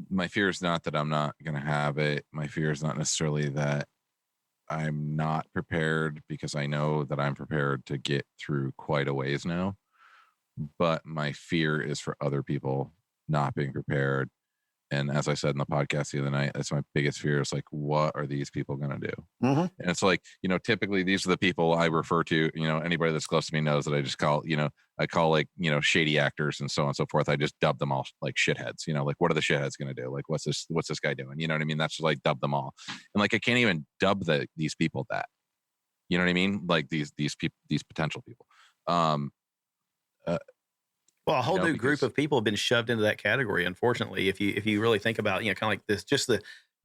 My fear is not that I'm not going to have it. My fear is not necessarily that I'm not prepared, because I know that I'm prepared to get through quite a ways now. But my fear is for other people not being prepared. And as I said in the podcast the other night, that's my biggest fear. Is like, what are these people going to do? Mm-hmm. And it's like, typically these are the people I refer to, anybody that's close to me knows that I just call, I call like, shady actors and so on and so forth. I just dub them all like shitheads, like, what are the shitheads going to do? Like, what's this guy doing? You know what I mean? That's just like dub them all. And like, I can't even dub these people that, you know what I mean? Like these people, these potential people. Well, a whole new group of people have been shoved into that category. Unfortunately, if you really think about, kind of like this, just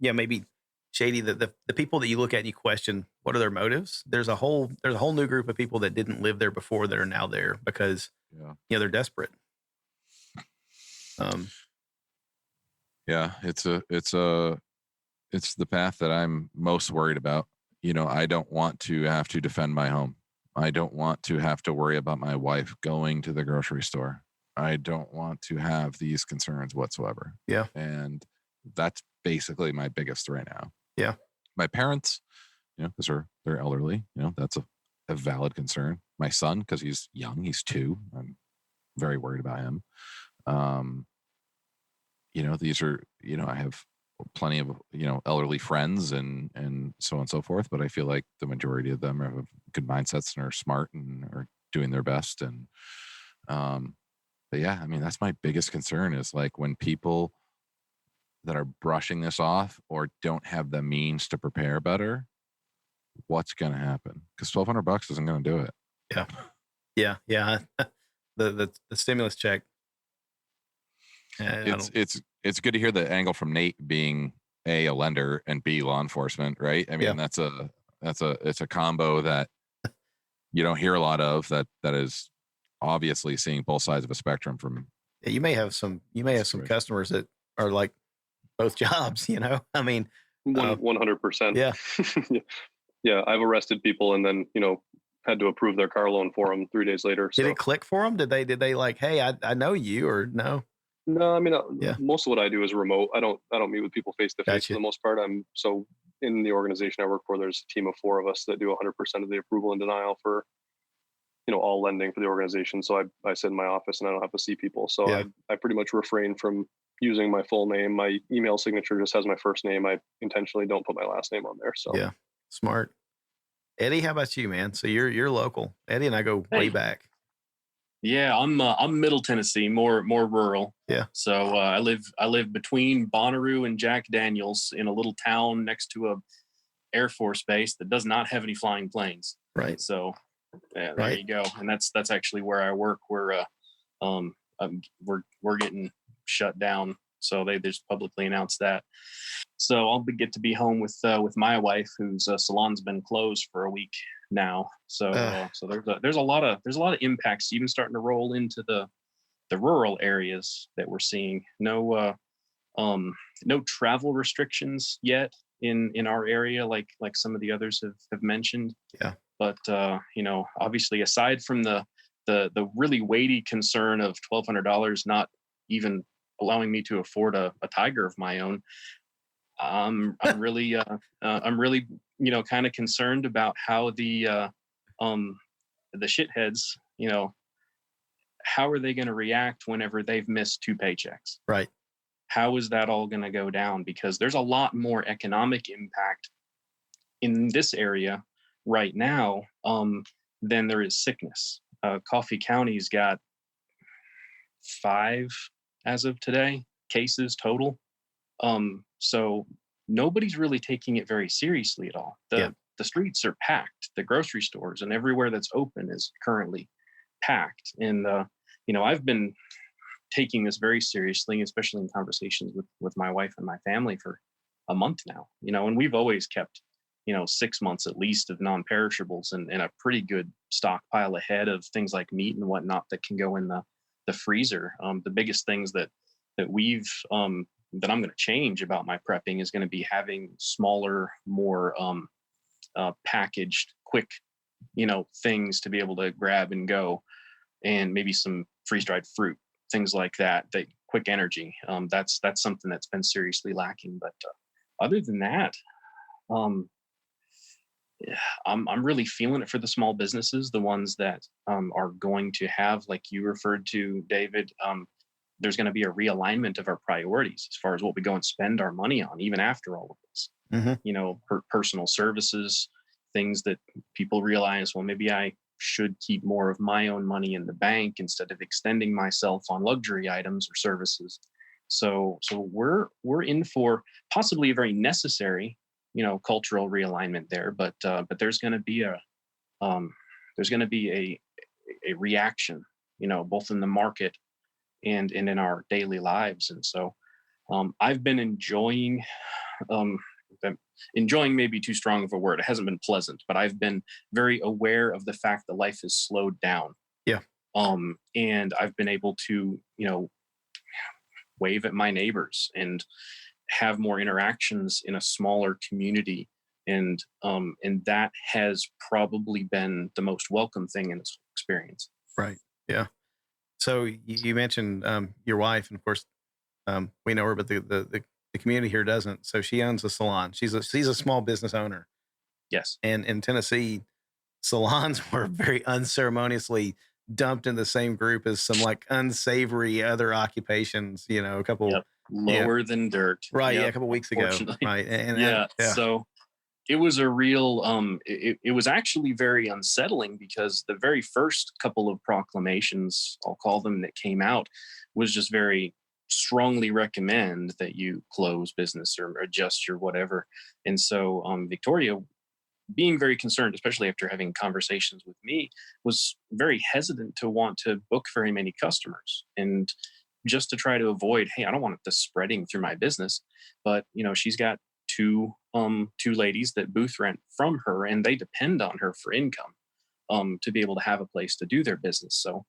maybe shady, the people that you look at and you question, what are their motives? There's a whole new group of people that didn't live there before that are now there because, they're desperate. Yeah, it's the path that I'm most worried about. I don't want to have to defend my home. I don't want to have to worry about my wife going to the grocery store. I don't want to have these concerns whatsoever. Yeah. And that's basically my biggest right now. Yeah. My parents, because they're elderly, that's a valid concern. My son, because he's young, he's 2. I'm very worried about him. These are, I have plenty of, elderly friends and so on and so forth, but I feel like the majority of them have good mindsets and are smart and are doing their best. And, but yeah, I mean, that's my biggest concern is like when people that are brushing this off or don't have the means to prepare better, what's going to happen? Because $1,200 isn't going to do it. Yeah. The stimulus check. It's good to hear the angle from Nate being a lender and B, law enforcement, right? I mean, it's a combo that you don't hear a lot of that is obviously seeing both sides of a spectrum from. Yeah, you may have some customers that are like both jobs, you know? I mean, 100%. yeah. Yeah. I've arrested people and then, had to approve their car loan for them 3 days later. Did it click for them? Did they like, hey, I know you, or no? No, I mean, Yeah. most of what I do is remote. I don't meet with people face to face Gotcha. for the most part. So in the organization I work for, there's a team of 4 of us that do 100% of the approval and denial for, all lending for the organization. So I sit in my office and I don't have to see people. So Yeah. I pretty much refrain from using my full name. My email signature just has my first name. I intentionally don't put my last name on there. So Yeah, smart. Eddie, how about you, man? So you're local. Eddie and I go way back. Yeah, I'm Middle Tennessee, more rural. Yeah. So I live between Bonnaroo and Jack Daniels in a little town next to a Air Force base that does not have any flying planes. Right. So yeah, there Right. you go. And that's actually where I work. We're getting shut down. So they just publicly announced that. So I'll get to be home with my wife, whose salon's been closed for a week now. So there's a lot of impacts even starting to roll into the rural areas that we're seeing. No travel restrictions yet in our area, like some of the others have mentioned. Yeah. But obviously, aside from the really weighty concern of $1,200 not even allowing me to afford a tiger of my own, I'm really kind of concerned about how the shitheads, how are they going to react whenever they've missed 2 paychecks? Right. How is that all going to go down? Because there's a lot more economic impact in this area right now than there is sickness. Coffee County's got 5 as of today cases total. So nobody's really taking it very seriously at all. The streets are packed. The grocery stores and everywhere that's open is currently packed. And I've been taking this very seriously, especially in conversations with my wife and my family for a month now. And we've always kept 6 months at least of non-perishables and a pretty good stockpile ahead of things like meat and whatnot that can go in the freezer. The biggest things that we've that I'm going to change about my prepping is going to be having smaller, more packaged, quick, things to be able to grab and go, and maybe some freeze-dried fruit, things like that. That quick energy. That's something that's been seriously lacking. But other than that, I'm really feeling it for the small businesses, the ones that are going to have, like you referred to, David. There's going to be a realignment of our priorities as far as what we go and spend our money on, even after all of this. Mm-hmm. Personal services, things that people realize, well, maybe I should keep more of my own money in the bank instead of extending myself on luxury items or services. So we're in for possibly a very necessary, cultural realignment there, but there's going to be a reaction, both in the market and in our daily lives. And so I've been enjoying may be too strong of a word. It hasn't been pleasant, but I've been very aware of the fact that life has slowed down. Yeah. And I've been able to, wave at my neighbors and have more interactions in a smaller community. And that has probably been the most welcome thing in this experience. Right. Yeah. So you mentioned your wife, and of course we know her, but the community here doesn't. So she owns a salon. She's a small business owner. Yes. And in Tennessee, salons were very unceremoniously dumped in the same group as some like unsavory other occupations. A couple lower than dirt. Right. Yeah. A couple weeks ago. Right. And So it was a real, it was actually very unsettling, because the very first couple of proclamations, I'll call them, that came out was just very strongly recommend that you close business or adjust your whatever. And so Victoria, being very concerned, especially after having conversations with me, was very hesitant to want to book very many customers, and just to try to avoid, hey, I don't want this spreading through my business. But she's got two ladies that booth rent from her, and they depend on her for income. to be able to have a place to do their business. So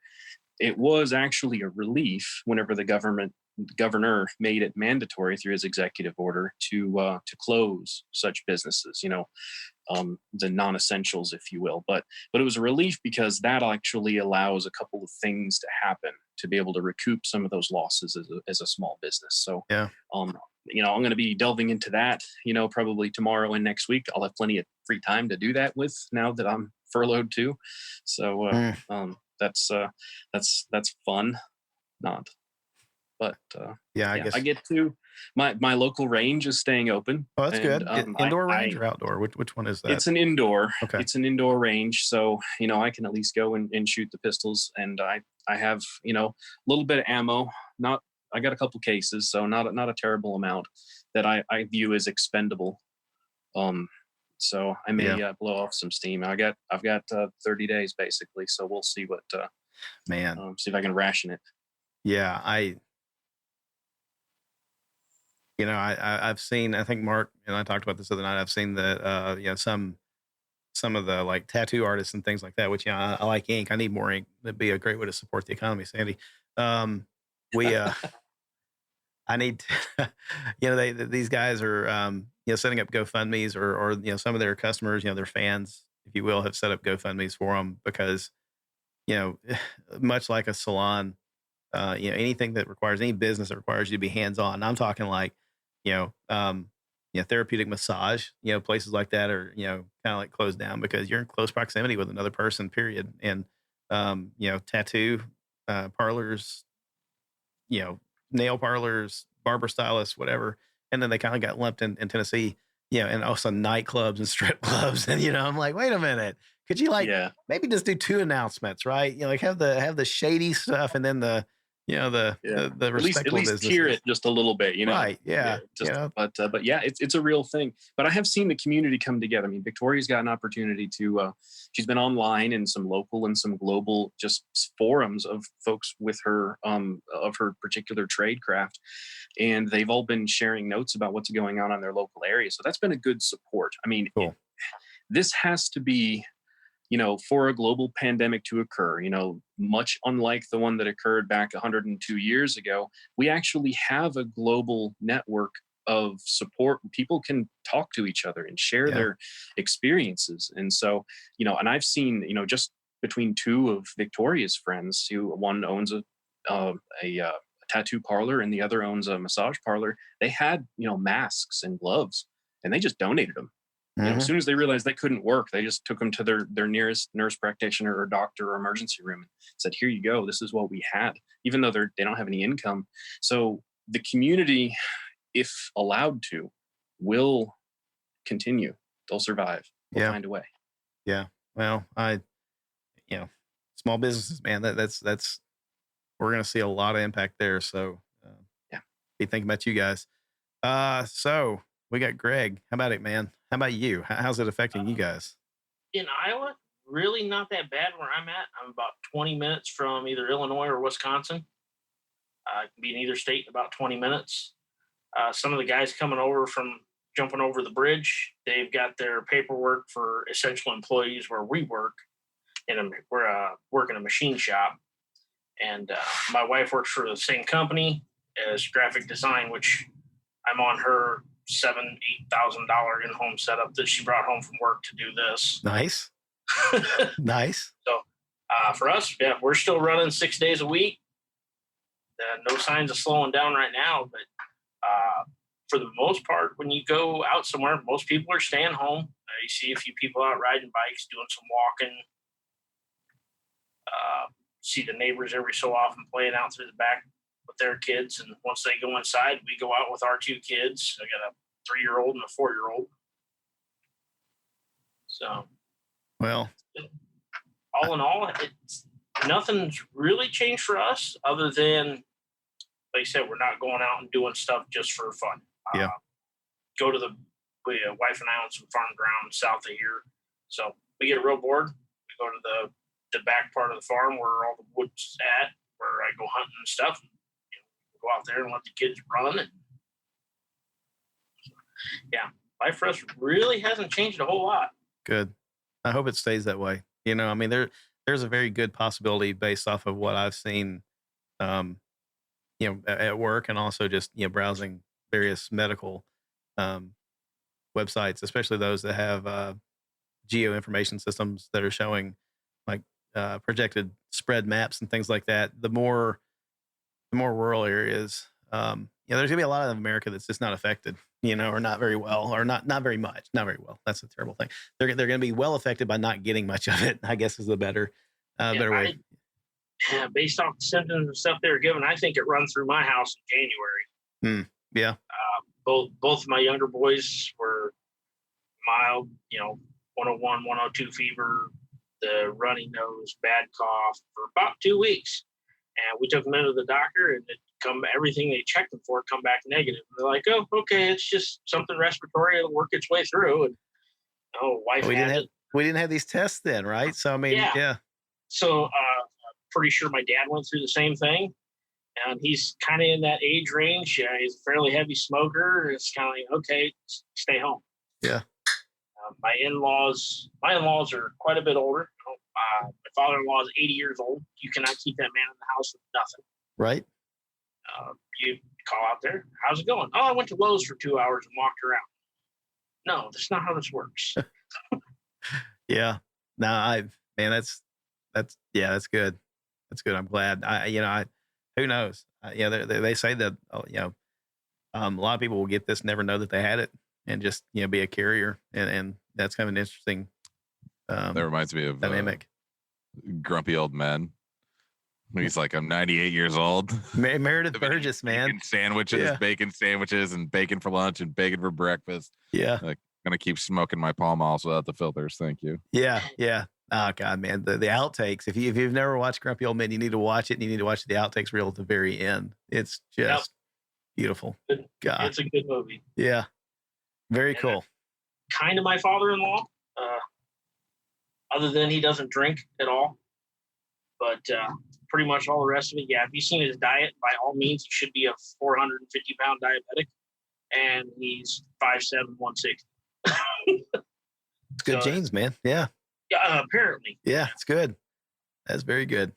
it was actually a relief whenever the governor made it mandatory through his executive order to close such businesses, the non-essentials, if you will. But it was a relief because that actually allows a couple of things to happen to be able to recoup some of those losses as a small business. So Yeah. I'm going to be delving into that, probably tomorrow and next week. I'll have plenty of free time to do that with now that I'm furloughed too. So that's fun. Not, but I guess I get to my local range is staying open. Oh, that's and, good. Indoor range or outdoor? Which one is that? It's an indoor. Okay. It's an indoor range, so I can at least go and shoot the pistols, and I have a little bit of ammo. I got a couple cases, so not a terrible amount that I view as expendable. So I may blow off some steam. I've got 30 days basically, so we'll see what see if I can ration it. Yeah, I've seen, I think Mark and I talked about this the other night. I've seen that some of the like tattoo artists and things like that, which I like ink. I need more ink. That'd be a great way to support the economy, Sandy. I need to, these guys are setting up GoFundMe's or some of their customers, their fans, if you will, have set up GoFundMe's for them because much like a salon, anything that requires any business that requires you to be hands-on. I'm talking like, therapeutic massage, places like that are, kind of like closed down because you're in close proximity with another person, period. And, tattoo parlors, nail parlors, barber stylists, whatever. And then they kind of got lumped in Tennessee, and also nightclubs and strip clubs. And, I'm like, wait a minute. Could you maybe just do 2 announcements, right? Have the shady stuff and then the respectable at least tier it just a little bit, Right. Yeah. But yeah, it's a real thing. But I have seen the community come together. I mean, Victoria's got an opportunity to, she's been online in some local and some global just forums of folks with her, of her particular trade craft. And they've all been sharing notes about what's going on in their local area. So that's been a good support. I mean, cool. This has to be, for a global pandemic to occur, much unlike the one that occurred back 102 years ago, we actually have a global network of support. People can talk to each other and share their experiences. And so, and I've seen, just between 2 of Victoria's friends, one owns a tattoo parlor and the other owns a massage parlor. They had, masks and gloves and they just donated them. As soon as they realized that couldn't work, they just took them to their nearest nurse practitioner or doctor or emergency room and said, here you go. This is what we had, even though they don't have any income. So the community, if allowed to, will continue. They'll survive. They'll find a way. Yeah. Well, small businesses, man, that's we're going to see a lot of impact there. So be thinking about you guys. So we got Greg. How about it, man? How about you? How's it affecting you guys? In Iowa, really not that bad where I'm at. I'm about 20 minutes from either Illinois or Wisconsin. I can be in either state in about 20 minutes. Some of the guys coming over from jumping over the bridge, they've got their paperwork for essential employees where we work. We're working a machine shop. And my wife works for the same company as graphic design, which I'm on her $7,000-$8,000 in-home setup that she brought home from work to do this. Nice. Nice. So for us, we're still running 6 days a week. No signs of slowing down right now, but for the most part, when you go out somewhere, most people are staying home. You see a few people out riding bikes, doing some walking. See the neighbors every so often playing out through the back with their kids, and once they go inside, we go out with our 2 kids. I got a 3-year-old and a 4-year-old. So, well, all in all, nothing's really changed for us other than, like I said, we're not going out and doing stuff just for fun. Go to wife and I own some farm ground south of here, so we get real bored. We go to the back part of the farm where all the wood's at, where I go hunting and stuff. Go out there and let the kids run. And life for us really hasn't changed a whole lot. Good. I hope it stays that way. I mean, there's a very good possibility based off of what I've seen, um, at work, and also just browsing various medical um, websites, especially those that have geo information systems that are showing like projected spread maps and things like that. The more rural areas, there's gonna be a lot of America that's just not affected, or not very well, or not very much, not very well. That's a terrible thing. They're gonna be well affected by not getting much of it, I guess is the better way. Based off the symptoms and stuff they were given, I think it runs through my house in January. Yeah. Both of my younger boys were mild, 101, 102 fever, the runny nose, bad cough for about 2 weeks. And we took them into the doctor, and everything they checked them for come back negative. And they're like, "Oh, okay, it's just something respiratory. It'll work its way through." And wife we didn't have these tests then, right? So I mean, yeah. So pretty sure my dad went through the same thing, and he's kind of in that age range. He's a fairly heavy smoker. It's kind of like, okay, stay home. Yeah. My in-laws are quite a bit older. My father-in-law is 80 years old. You cannot keep that man in the house with nothing. Right. You call out there. How's it going? Oh, I went to Lowe's for 2 hours and walked around. No, that's not how this works. Yeah. No, that's good. That's good. I'm glad. Who knows? They say that, a lot of people will get this, never know that they had it, and just, be a carrier. And that's kind of an interesting, that reminds me of dynamic. Grumpy Old Men. He's like, I'm 98 years old. Meredith Burgess, man. Bacon sandwiches, and bacon for lunch and bacon for breakfast. Yeah. Like, gonna keep smoking my Pall Malls without the filters. Thank you. Yeah. Oh God, man. The outtakes. If you've never watched Grumpy Old Men, you need to watch it, and you need to watch the outtakes reel at the very end. It's just beautiful. God. It's a good movie. Yeah. Very cool. Kind of my father-in-law, other than he doesn't drink at all. But pretty much all the rest of it, yeah. If you've seen his diet, by all means, he should be a 450-pound diabetic, and he's 5'7", 160. It's good genes, man. Yeah. Yeah, apparently. Yeah, it's good. That's very good.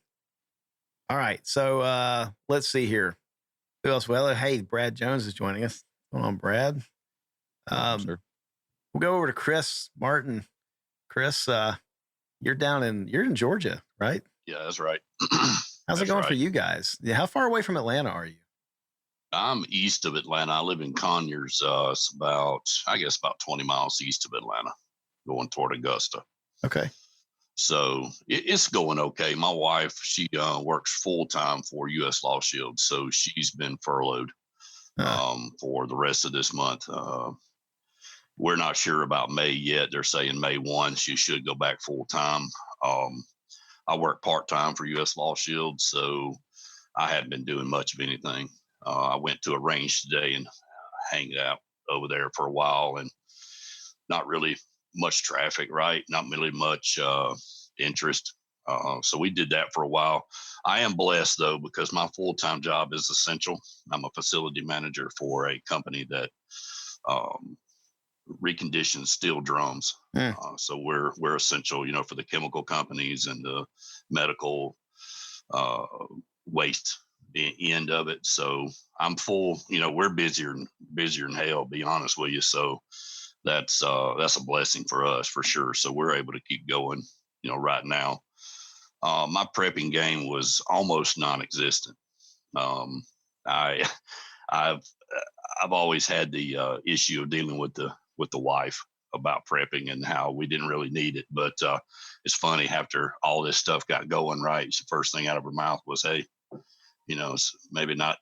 All right, so let's see here. Who else? Well, hey, Brad Jones is joining us. What's going on, Brad? Sure. We'll go over to Chris Martin. Chris, you're in Georgia, right? Yeah, that's right. How's it going for you guys? Yeah, how far away from Atlanta are you? I'm east of Atlanta. I live in Conyers. It's about 20 miles east of Atlanta, going toward Augusta. Okay. So it's going okay. My wife, she works full time for U.S. Law Shield, so she's been furloughed for the rest of this month. We're not sure about May yet. They're saying May 1 she should go back full time. I work part time for U.S. Law Shield, so I haven't been doing much of anything. I went to a range today and hanged out over there for a while, and not really much traffic, right? Not really much interest. So we did that for a while. I am blessed, though, because my full-time job is essential. I'm a facility manager for a company that reconditions steel drums. So we're essential, for the chemical companies and the medical waste end of it. So I'm full. We're busier than hell, be honest with you. So that's a blessing for us for sure. So we're able to keep going, right now. My prepping game was almost non-existent. I've always had the issue of dealing with the wife about prepping and how we didn't really need it. But it's funny, after all this stuff got going, right, the first thing out of her mouth was, hey, it's maybe not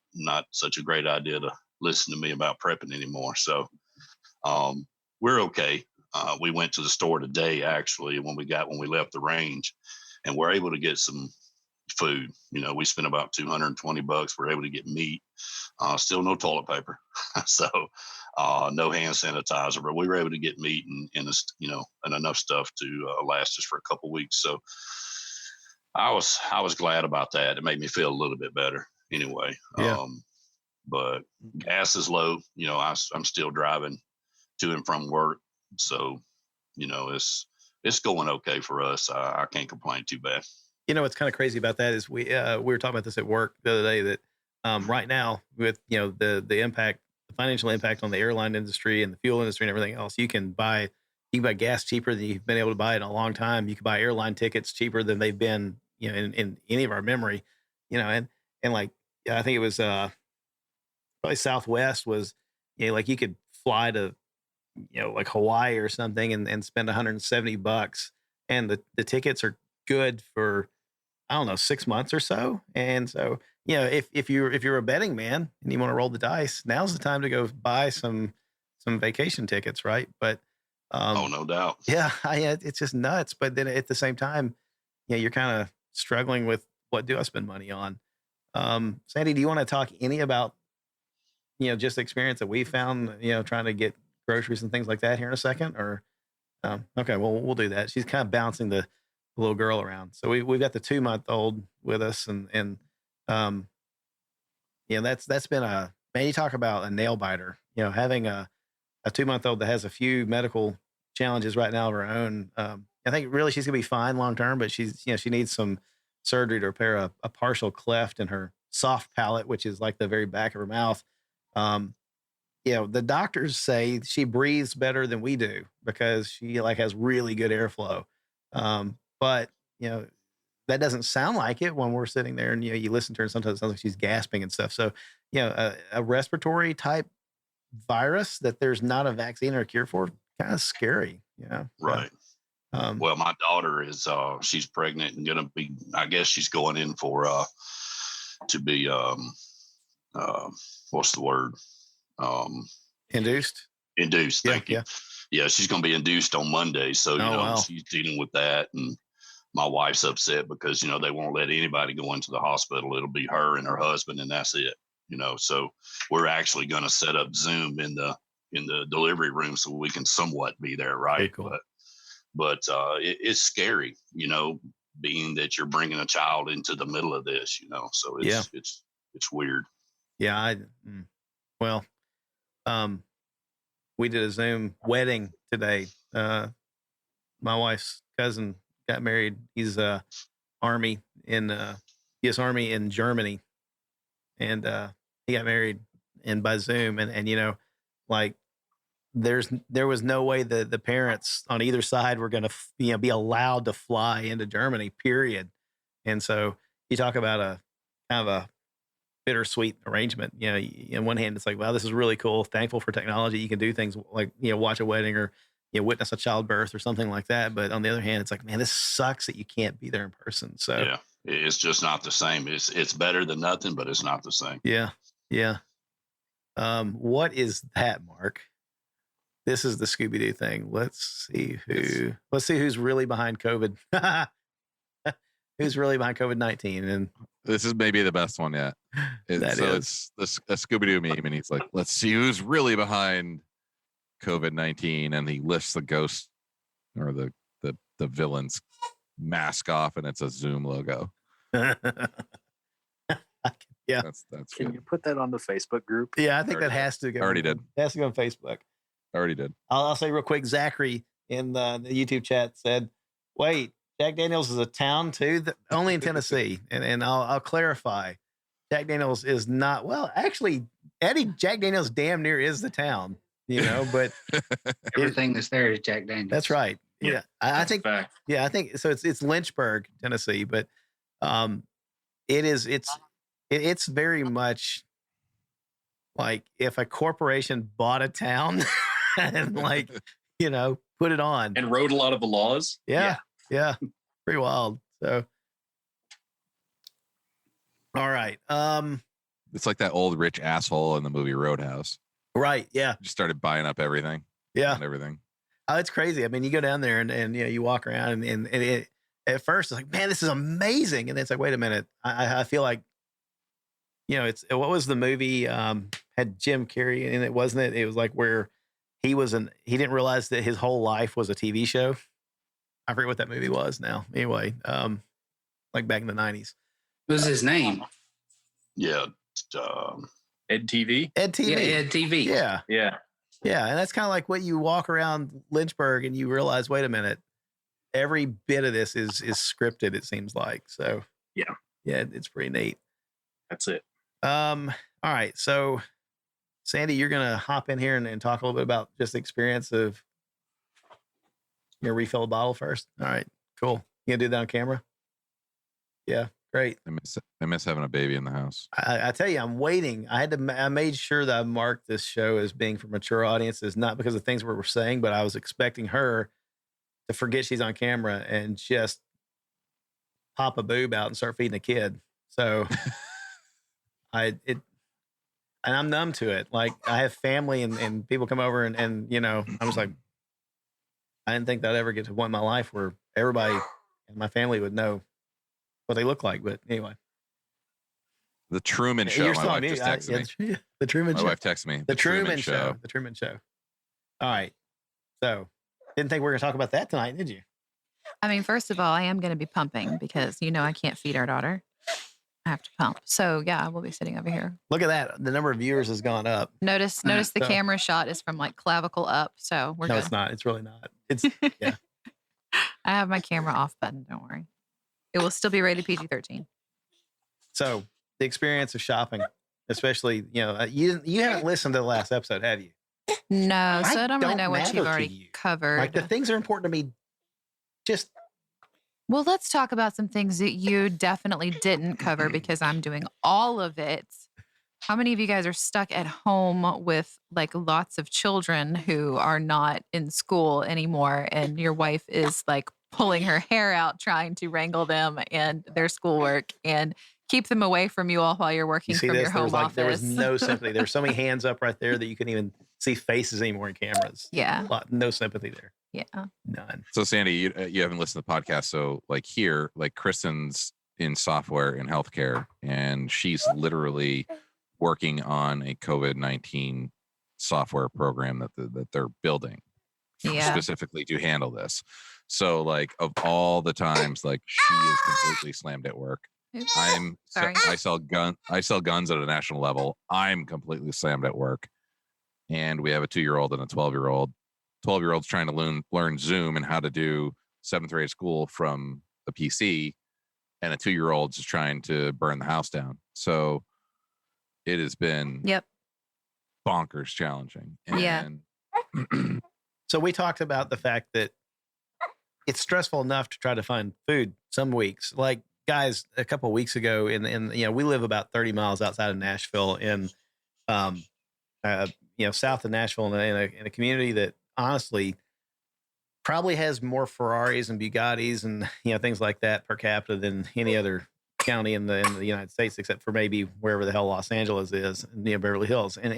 such a great idea to listen to me about prepping anymore. So we're okay. We went to the store today, actually, when we left the range, and we're able to get some food. We spent about $220. We're able to get meat, still no toilet paper. So no hand sanitizer, but we were able to get meat and enough stuff to last us for a couple weeks. So I was glad about that. It made me feel a little bit better anyway. Yeah. But gas is low. I'm still driving to and from work. So, it's it's going okay for us. I can't complain too bad. You know what's kind of crazy about that is we were talking about this at work the other day that right now with the impact, the financial impact on the airline industry and the fuel industry and everything else, you can buy gas cheaper than you've been able to buy in a long time. You can buy airline tickets cheaper than they've been in any of our memory, and like I think it was probably Southwest was like you could fly to like Hawaii or something and spend $170, and the tickets are good for I don't know 6 months or so. And so if you're a betting man and you want to roll the dice, now's the time to go buy some vacation tickets, right? But oh, no doubt. yeah, it's just nuts. But then at the same time, you're kind of struggling with what do I spend money on. Sandy, do you want to talk any about just the experience that we found trying to get groceries and things like that here in a second? Or okay, well we'll do that. She's kind of bouncing the little girl around. So we've got the 2-month-old with us, and that's been man, you talk about a nail biter. Having a 2-month-old that has a few medical challenges right now of her own. I think really she's gonna be fine long term, but she needs some surgery to repair a partial cleft in her soft palate, which is like the very back of her mouth. The doctors say she breathes better than we do because she has really good airflow. But that doesn't sound like it when we're sitting there and you listen to her and sometimes it sounds like she's gasping and stuff. So, a respiratory type virus that there's not a vaccine or a cure for, kind of scary, Right. Well, my daughter is she's pregnant and gonna be, I guess she's going in for to be what's the word? Induced. Thank you. Yeah, she's gonna be induced on Monday. So wow. She's dealing with that, and my wife's upset because they won't let anybody go into the hospital. It'll be her and her husband, and that's it. So we're actually going to set up Zoom in the delivery room so we can somewhat be there, right? Very cool. But it's scary, being that you're bringing a child into the middle of this, So it's weird. Yeah. We did a Zoom wedding today. My wife's cousin got married. He's Army in U.S. Army in Germany, and he got married by Zoom, and there was no way the parents on either side were going to be allowed to fly into Germany, period. And so you talk about a kind of a bittersweet arrangement. On one hand, it's like, wow, this is really cool. Thankful for technology. You can do things like, watch a wedding or, witness a childbirth or something like that. But on the other hand, it's like, man, this sucks that you can't be there in person. So yeah, it's just not the same. It's better than nothing, but it's not the same. Yeah. Yeah. What is that, Mark? This is the Scooby-Doo thing. Let's see who's really behind COVID. Who's really behind COVID-19? And this is maybe the best one yet. It's a Scooby-Doo meme, and he's like, let's see who's really behind COVID-19. And he lifts the ghost or the villain's mask off, and it's a Zoom logo. Yeah. That's Can good. you put that on the Facebook group? Yeah, I think that has to go. Already did. It has to go on Facebook. Already did. I'll say real quick, Zachary in the YouTube chat said, wait, Jack Daniels is a town too? Only in Tennessee. And I'll clarify. Jack Daniels is not, well, actually, Eddie, Jack Daniels damn near is the town, but everything that's there is Jack Daniels. That's right. Yeah. I think, fact. yeah, I think so. It's Lynchburg, Tennessee, but it's very much like if a corporation bought a town and put it on And wrote a lot of the laws. Yeah. Pretty wild. So, all right. It's like that old rich asshole in the movie Roadhouse. Right. Yeah. Just started buying up everything. Yeah. And everything. Oh, it's crazy. I mean, you go down there and you walk around and it, at first it's like, man, this is amazing. And then it's like, wait a minute. I feel like, what was the movie, had Jim Carrey in it, wasn't it? It was like where he didn't realize that his whole life was a TV show. I forget what that movie was now. Anyway, like back in the 90s. What was his name? Yeah. Ed TV. Yeah, Ed TV. Yeah. Yeah. Yeah. And that's kind of like what you walk around Lynchburg and you realize, wait a minute, every bit of this is scripted. It seems like so. Yeah. It's pretty neat. That's it. All right, so Sandy, you're gonna hop in here and talk a little bit about just the experience of your refill a bottle first. All right, cool. You gonna do that on camera? Yeah, great. I miss having a baby in the house. I tell you, I'm waiting. I made sure that I marked this show as being for mature audiences, not because of things we were saying, but I was expecting her to forget she's on camera and just pop a boob out and start feeding a kid. So and I'm numb to it. Like I have family and people come over and you know, I was like, I didn't think that I'd ever get to a point in my life where everybody in my family would know what they look like. But anyway. The Truman Show. You're My still on wife mute. just texted me. The Truman My Show. wife texted me. The Truman Show. The Truman Show. All right. So didn't think we were going to talk about that tonight, did you? I mean, first of all, I am going to be pumping because, you know, I can't feed our daughter. I have to pump. So yeah, I will be sitting over here. Look at that. The number of viewers has gone up. Notice the So- camera shot is from like clavicle up. So we're No, good. it's not. It's really not. It's yeah. I have my camera off button. Don't worry. It will still be rated PG-13. So the experience of shopping, especially, you know, you haven't listened to the last episode, have you? No, so I don't really don't know what matter you've to already you. covered. Like the things that are important to me. Just Well, let's talk about some things that you definitely didn't cover because I'm doing all of it. How many of you guys are stuck at home with like lots of children who are not in school anymore and your wife is like pulling her hair out trying to wrangle them and their schoolwork and keep them away from you all while you're working you see from this? your home office? There was no sympathy. There were so many hands up right there that you couldn't even see faces anymore in cameras. Yeah. No sympathy there. Yeah. None. So Sandy, you haven't listened to the podcast. So like here, like Kristen's in software in healthcare, and she's literally working on a COVID-19 software program that they're building Yeah. specifically to handle this. So like of all the times, like she is completely slammed at work. Oops. Sorry. I sell guns at a national level. I'm completely slammed at work. And we have a 2-year-old and a 12-year-old. 12-year-old's trying to learn Zoom and how to do 7th grade school from a PC, and a 2-year-old's just trying to burn the house down. So it has been Yep. bonkers challenging. Yeah. And So we talked about the fact that it's stressful enough to try to find food some weeks. Like guys, a couple of weeks ago, in you know, we live about 30 miles outside of Nashville, in you know, south of Nashville, in a community that honestly probably has more Ferraris and Bugattis and, you know, things like that per capita than any other county in the United States, except for maybe wherever the hell Los Angeles is, near Beverly Hills. And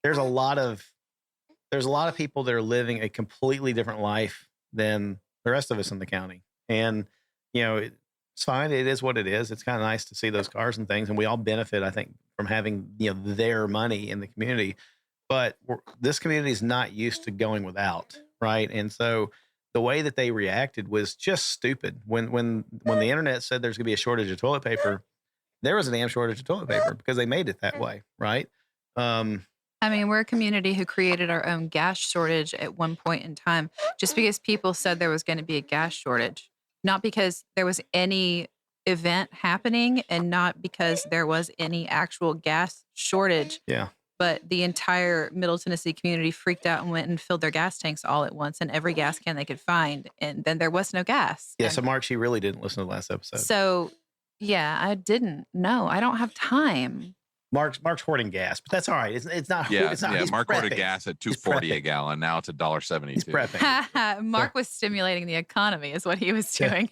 there's a lot of people that are living a completely different life than the rest of us in the county. And, you know, it's fine. It is what it is. It's kind of nice to see those cars and things. And we all benefit, I think, from having, you know, their money in the community. But this community is not used to going without, right? And so the way that they reacted was just stupid. When the internet said there's going to be a shortage of toilet paper, there was a damn shortage of toilet paper because they made it that way, right? I mean, we're a community who created our own gas shortage at one point in time, just because people said there was going to be a gas shortage, not because there was any event happening and not because there was any actual gas shortage. Yeah. But the entire Middle Tennessee community freaked out and went and filled their gas tanks all at once and every gas can they could find. And then there was no gas. Yeah. And So Mark, she really didn't listen to the last episode. so, yeah, I didn't. No, I don't have time. Mark's hoarding gas, but that's all right. It's not. yeah, It's not. yeah. He's Mark ordered prepping. gas at He's $2.40 a prepping. gallon. Now it's $1.72. He's prepping. Mark was stimulating the economy is what he was Yeah. doing.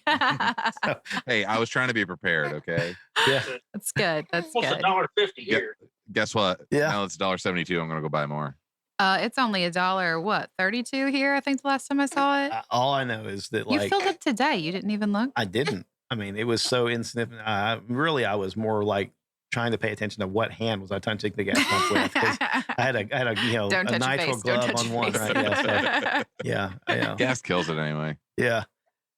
Hey, I was trying to be prepared. Okay. Yeah. That's good. That's Almost good. $1.50 Yeah. here. Guess what? Yeah. Now it's $1.72. I'm gonna go buy more. It's only $1.32 here. I think the last time I saw it. All I know is that, You like, filled up today. You didn't even look. I didn't. I mean, it was so insignificant. I was more like trying to pay attention to what hand was I touching the gas pump with. 'Cause I had a you know, Don't a touch your nitrile face. Don't glove touch on your one. face. Right? Yeah. So, yeah. Gas kills it anyway. Yeah.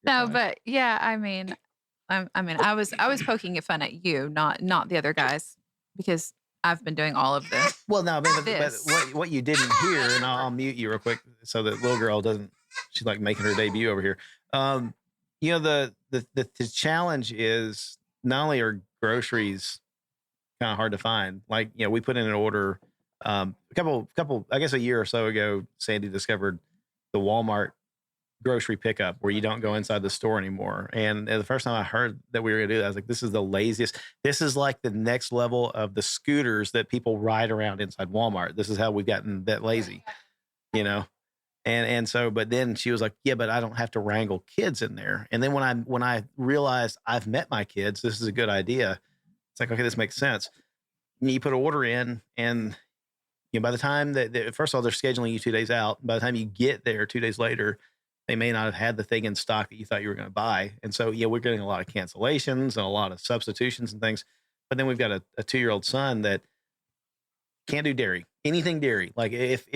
No, but yeah, I mean, I was poking fun at you, not the other guys, because I've been doing all of this. Well, no, but This. what you didn't hear, and I'll mute you real quick so that little girl doesn't she's like making her debut over here. The challenge is not only are groceries kind of hard to find. Like, we put in an order a couple, I guess a year or so ago, Sandy discovered the Walmart grocery pickup where you don't go inside the store anymore. And the first time I heard that we were going to do that, I was like, this is the laziest. This is like the next level of the scooters that people ride around inside Walmart. This is how we've gotten that lazy, And so, but then she was like, yeah, but I don't have to wrangle kids in there. And then when I realized I've met my kids, this is a good idea. It's like, okay, this makes sense. And you put an order in, and by the time that first of all, they're scheduling you 2 days out. By the time you get there 2 days later, they may not have had the thing in stock that you thought you were going to buy. And so, we're getting a lot of cancellations and a lot of substitutions and things. But then we've got a 2-year-old son that can't do dairy, anything dairy. Like if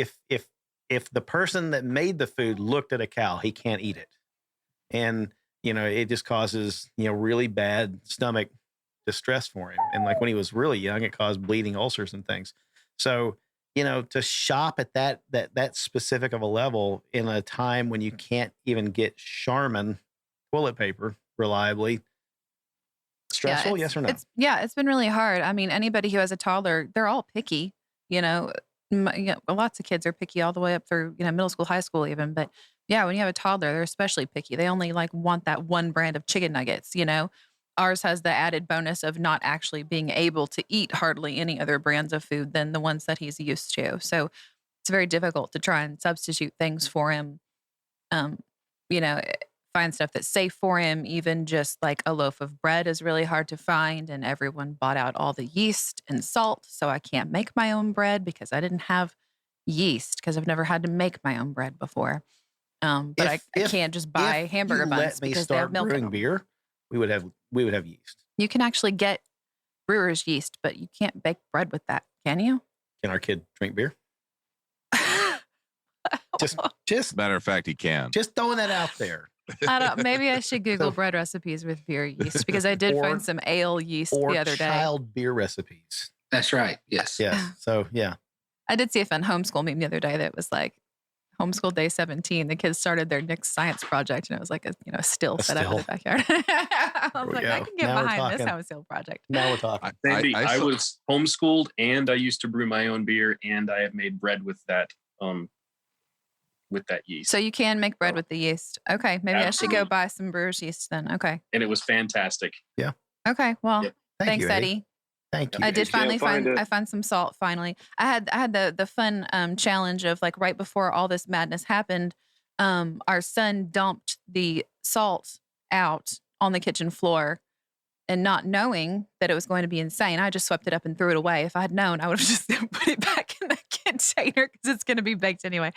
the person that made the food looked at a cow, he can't eat it. And, it just causes, really bad stomach distress for him. And like when he was really young, it caused bleeding ulcers and things. So, to shop at that specific of a level in a time when you can't even get Charmin toilet paper reliably, stressful, yes or no? It's been really hard. I mean, anybody who has a toddler, they're all picky, lots of kids are picky all the way up through, middle school, high school even. But yeah, when you have a toddler, they're especially picky. They only want that one brand of chicken nuggets, Ours has the added bonus of not actually being able to eat hardly any other brands of food than the ones that he's used to. So it's very difficult to try and substitute things for him. Find stuff that's safe for him. Even just like a loaf of bread is really hard to find. And everyone bought out all the yeast and salt. So I can't make my own bread because I didn't have yeast because I've never had to make my own bread before. But I can't just buy hamburger buns because they have milk in them. Beer, we would have yeast. You can actually get brewer's yeast, but you can't bake bread with that, can you? Can our kid drink beer? just matter of fact, he can. Just throwing that out there. Maybe I should Google bread recipes with beer yeast because I did find some ale yeast the other day. Or child beer recipes. That's right. Yes. Yes. So, yeah. I did see a fun homeschool meme the other day that was like, homeschool day 17, the kids started their next science project, and it was like a still set up in the backyard. I was like, I can get behind this homeschool project. Now we're talking. I was homeschooled, and I used to brew my own beer, and I have made bread with that yeast. So you can make bread with the yeast. Okay, maybe I should go buy some brewer's yeast then. Okay. And it was fantastic. Yeah. Okay. Well, thanks, you, Eddie. Thank you. I did finally I found some salt finally. I had the fun challenge of like right before all this madness happened, our son dumped the salt out on the kitchen floor and not knowing that it was going to be insane. I just swept it up and threw it away. If I had known, I would have just put it back in the container because it's going to be baked anyway.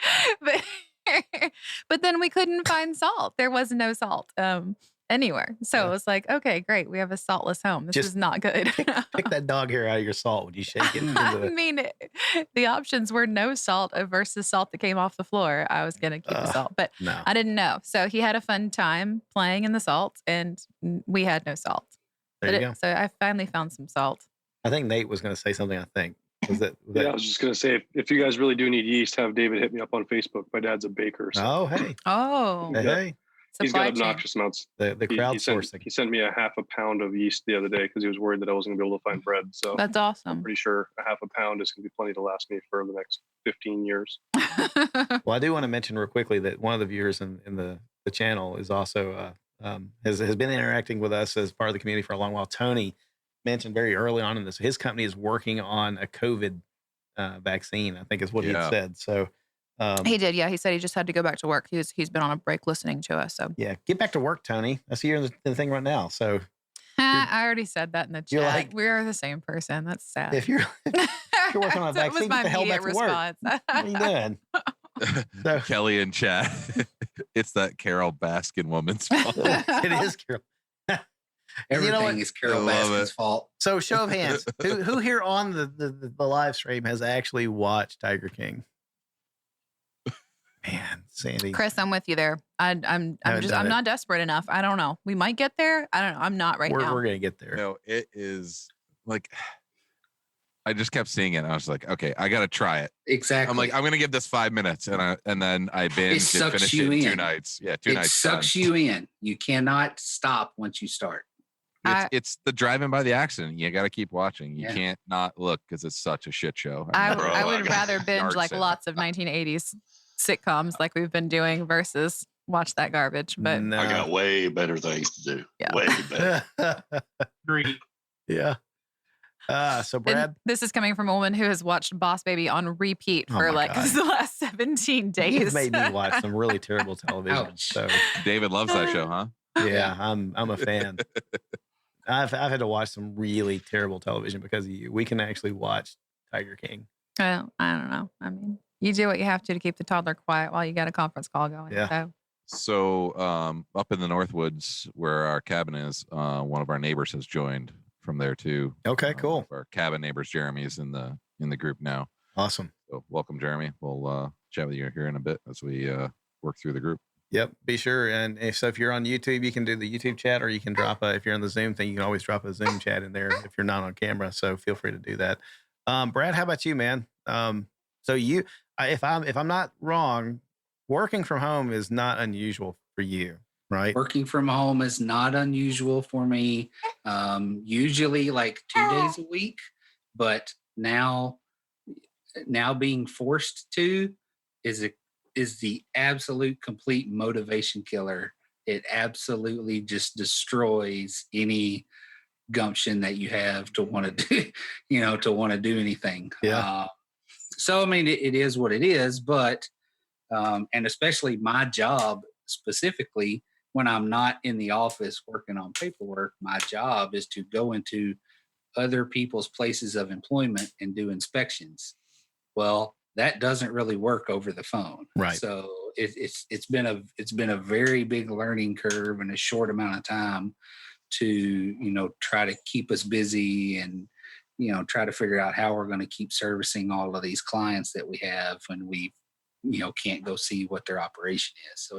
But then we couldn't find salt. There was no salt. Anywhere. So it was like, okay, great. We have a saltless home. This is not good. Pick that dog hair out of your salt when you shake it. I mean, the options were no salt versus salt that came off the floor. I was going to keep the salt, but no. I didn't know. So he had a fun time playing in the salt, and we had no salt. There you go. So I finally found some salt. I think Nate was going to say something, I think. Yeah, I was just going to say, if you guys really do need yeast, have David hit me up on Facebook. My dad's a baker. So. Oh, hey. Oh. Hey. He's got obnoxious amounts. The crowdsourcing. He sent me a half a pound of yeast the other day because he was worried that I wasn't going to be able to find bread. So that's awesome. I'm pretty sure a half a pound is going to be plenty to last me for the next 15 years. Well, I do want to mention real quickly that one of the viewers in the channel is also has been interacting with us as part of the community for a long while. Tony mentioned very early on in this, his company is working on a COVID vaccine, I think is what he had said. So he did. Yeah. He said he just had to go back to work. He's been on a break listening to us. So yeah, get back to work, Tony. I see you're in the thing right now. So I already said that in the chat. Like, we are the same person. That's sad. If you're working on a vaccine, get the hell back to work. What are you doing? So, Kelly in chat. It's that Carol Baskin woman's fault. It is Carol. Everything is Carol Baskin's fault. So show of hands. Who here on the live stream has actually watched Tiger King? Man, Sandy. Chris, I'm with you there. I'm not desperate enough. I don't know. We might get there. I don't know. I'm not right now. We're gonna get there. No, it is like I just kept seeing it. And I was like, okay, I got to try it. Exactly. I'm like, I'm going to give this 5 minutes. And then I binged and finished it in 2 nights. Yeah, 2 nights. It sucks you in. You cannot stop once you start. It's the driving by the accident. You got to keep watching. You can't not look because it's such a shit show. I would rather binge like lots of 1980s sitcoms like we've been doing versus watch that garbage. But I got way better things to do. Yeah. Way better. Greedy. Yeah. So Brad, and this is coming from a woman who has watched Boss Baby on repeat for like the last 17 days. You've made me watch some really terrible television. So David loves that show, huh? Yeah, I'm a fan. I've had to watch some really terrible television because of you. We can actually watch Tiger King. Well, I don't know. I mean, you do what you have to keep the toddler quiet while you got a conference call going. Yeah. So up in the Northwoods where our cabin is, one of our neighbors has joined from there too. Okay, cool. Our cabin neighbors, Jeremy's in the group now. Awesome. So welcome, Jeremy. We'll chat with you here in a bit as we work through the group. Yep, be sure. And if you're on YouTube, you can do the YouTube chat, or you can drop if you're on the Zoom thing, you can always drop a Zoom chat in there if you're not on camera. So feel free to do that. Brad, how about you, man? So you, if I'm not wrong, working from home is not unusual for you, right? Working from home is not unusual for me. Usually like 2 days a week, but now being forced to is the absolute complete motivation killer. It absolutely just destroys any gumption that you have to want to do, to want to do anything. Yeah. So, I mean, it is what it is, but, and especially my job specifically, when I'm not in the office working on paperwork, my job is to go into other people's places of employment and do inspections. Well, that doesn't really work over the phone. Right. So it's been a very big learning curve in a short amount of time to, try to keep us busy and, try to figure out how we're going to keep servicing all of these clients that we have when we, can't go see what their operation is. So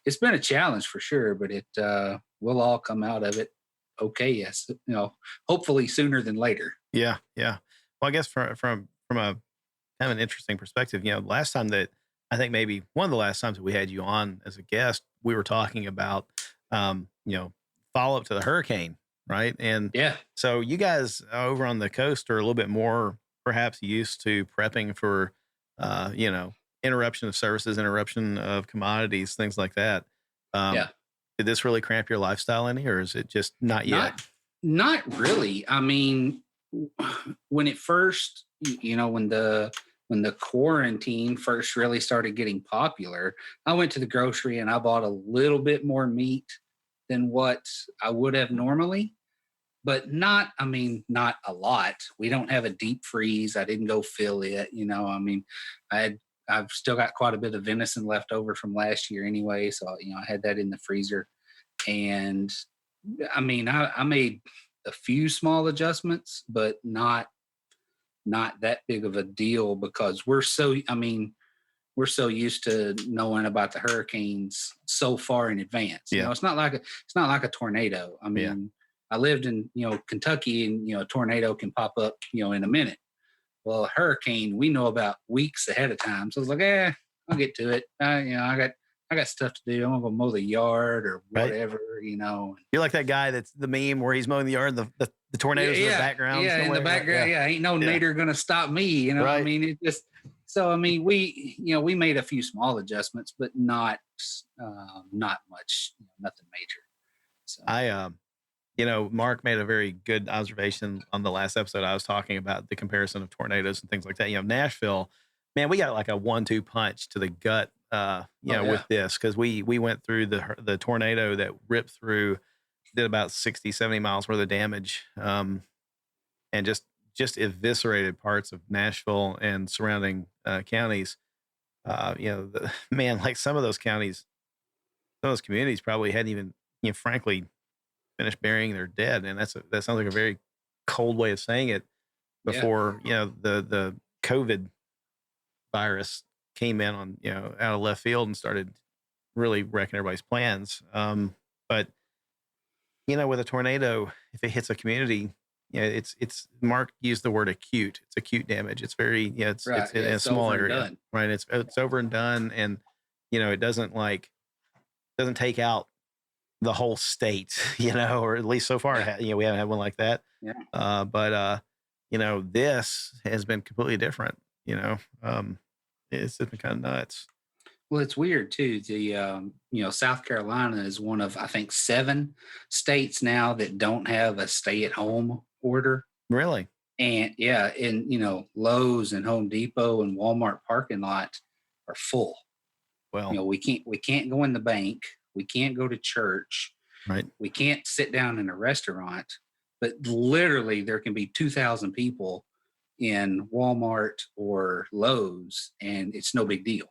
it's been a challenge for sure, but it will all come out of it okay. Yes. Hopefully sooner than later. Yeah. Yeah. Well, I guess from a kind of an interesting perspective, last time that I think maybe one of the last times that we had you on as a guest, we were talking about, follow up to the hurricane. Right. And yeah, so you guys over on the coast are a little bit more perhaps used to prepping for, interruption of services, interruption of commodities, things like that. Yeah. Did this really cramp your lifestyle any, or is it just not yet? Not really. I mean, when it first, when the quarantine first really started getting popular, I went to the grocery and I bought a little bit more meat than what I would have normally, but not a lot. We don't have a deep freeze. I didn't go fill it, I've still got quite a bit of venison left over from last year anyway. So, I had that in the freezer, and I made a few small adjustments, but not that big of a deal because we're so used to knowing about the hurricanes so far in advance. Yeah. It's not like a tornado. I mean, I lived in, Kentucky, and, a tornado can pop up, in a minute. Well, a hurricane, we know about weeks ahead of time. So I was like, I'll get to it. I got stuff to do. I'm gonna go mow the yard or whatever, You're like that guy that's the meme where he's mowing the yard, the tornadoes in the background. Yeah, in the background. Yeah, ain't no nader gonna stop me. Right. I mean, it just. So I mean, we made a few small adjustments, but not much, nothing major. So Mark made a very good observation on the last episode. I was talking about the comparison of tornadoes and things like that. Nashville, man, we got like a 1-2 punch to the gut, with this, because we went through the tornado that ripped through, did about 60, 70 miles worth of damage, and just eviscerated parts of Nashville and surrounding counties. Like some of those counties, some of those communities probably hadn't even, frankly, finished burying their dead, and that sounds like a very cold way of saying it. Before the COVID virus came in on out of left field and started really wrecking everybody's plans. But with a tornado, if it hits a community, it's Mark used the word acute. It's acute damage. It's very, it's Right. in a It's small over and area, done. right? It's over and done, and it doesn't take out the whole state, or at least so far, we haven't had one like that. Yeah. But this has been completely different. It's been kind of nuts. Well, it's weird too. The South Carolina is one of, I think, 7 states now that don't have a stay-at-home order. Really? And Lowe's and Home Depot and Walmart parking lot are full. Well, we can't go in the bank. We can't go to church. Right. We can't sit down in a restaurant. But literally, there can be 2,000 people in Walmart or Lowe's, and it's no big deal.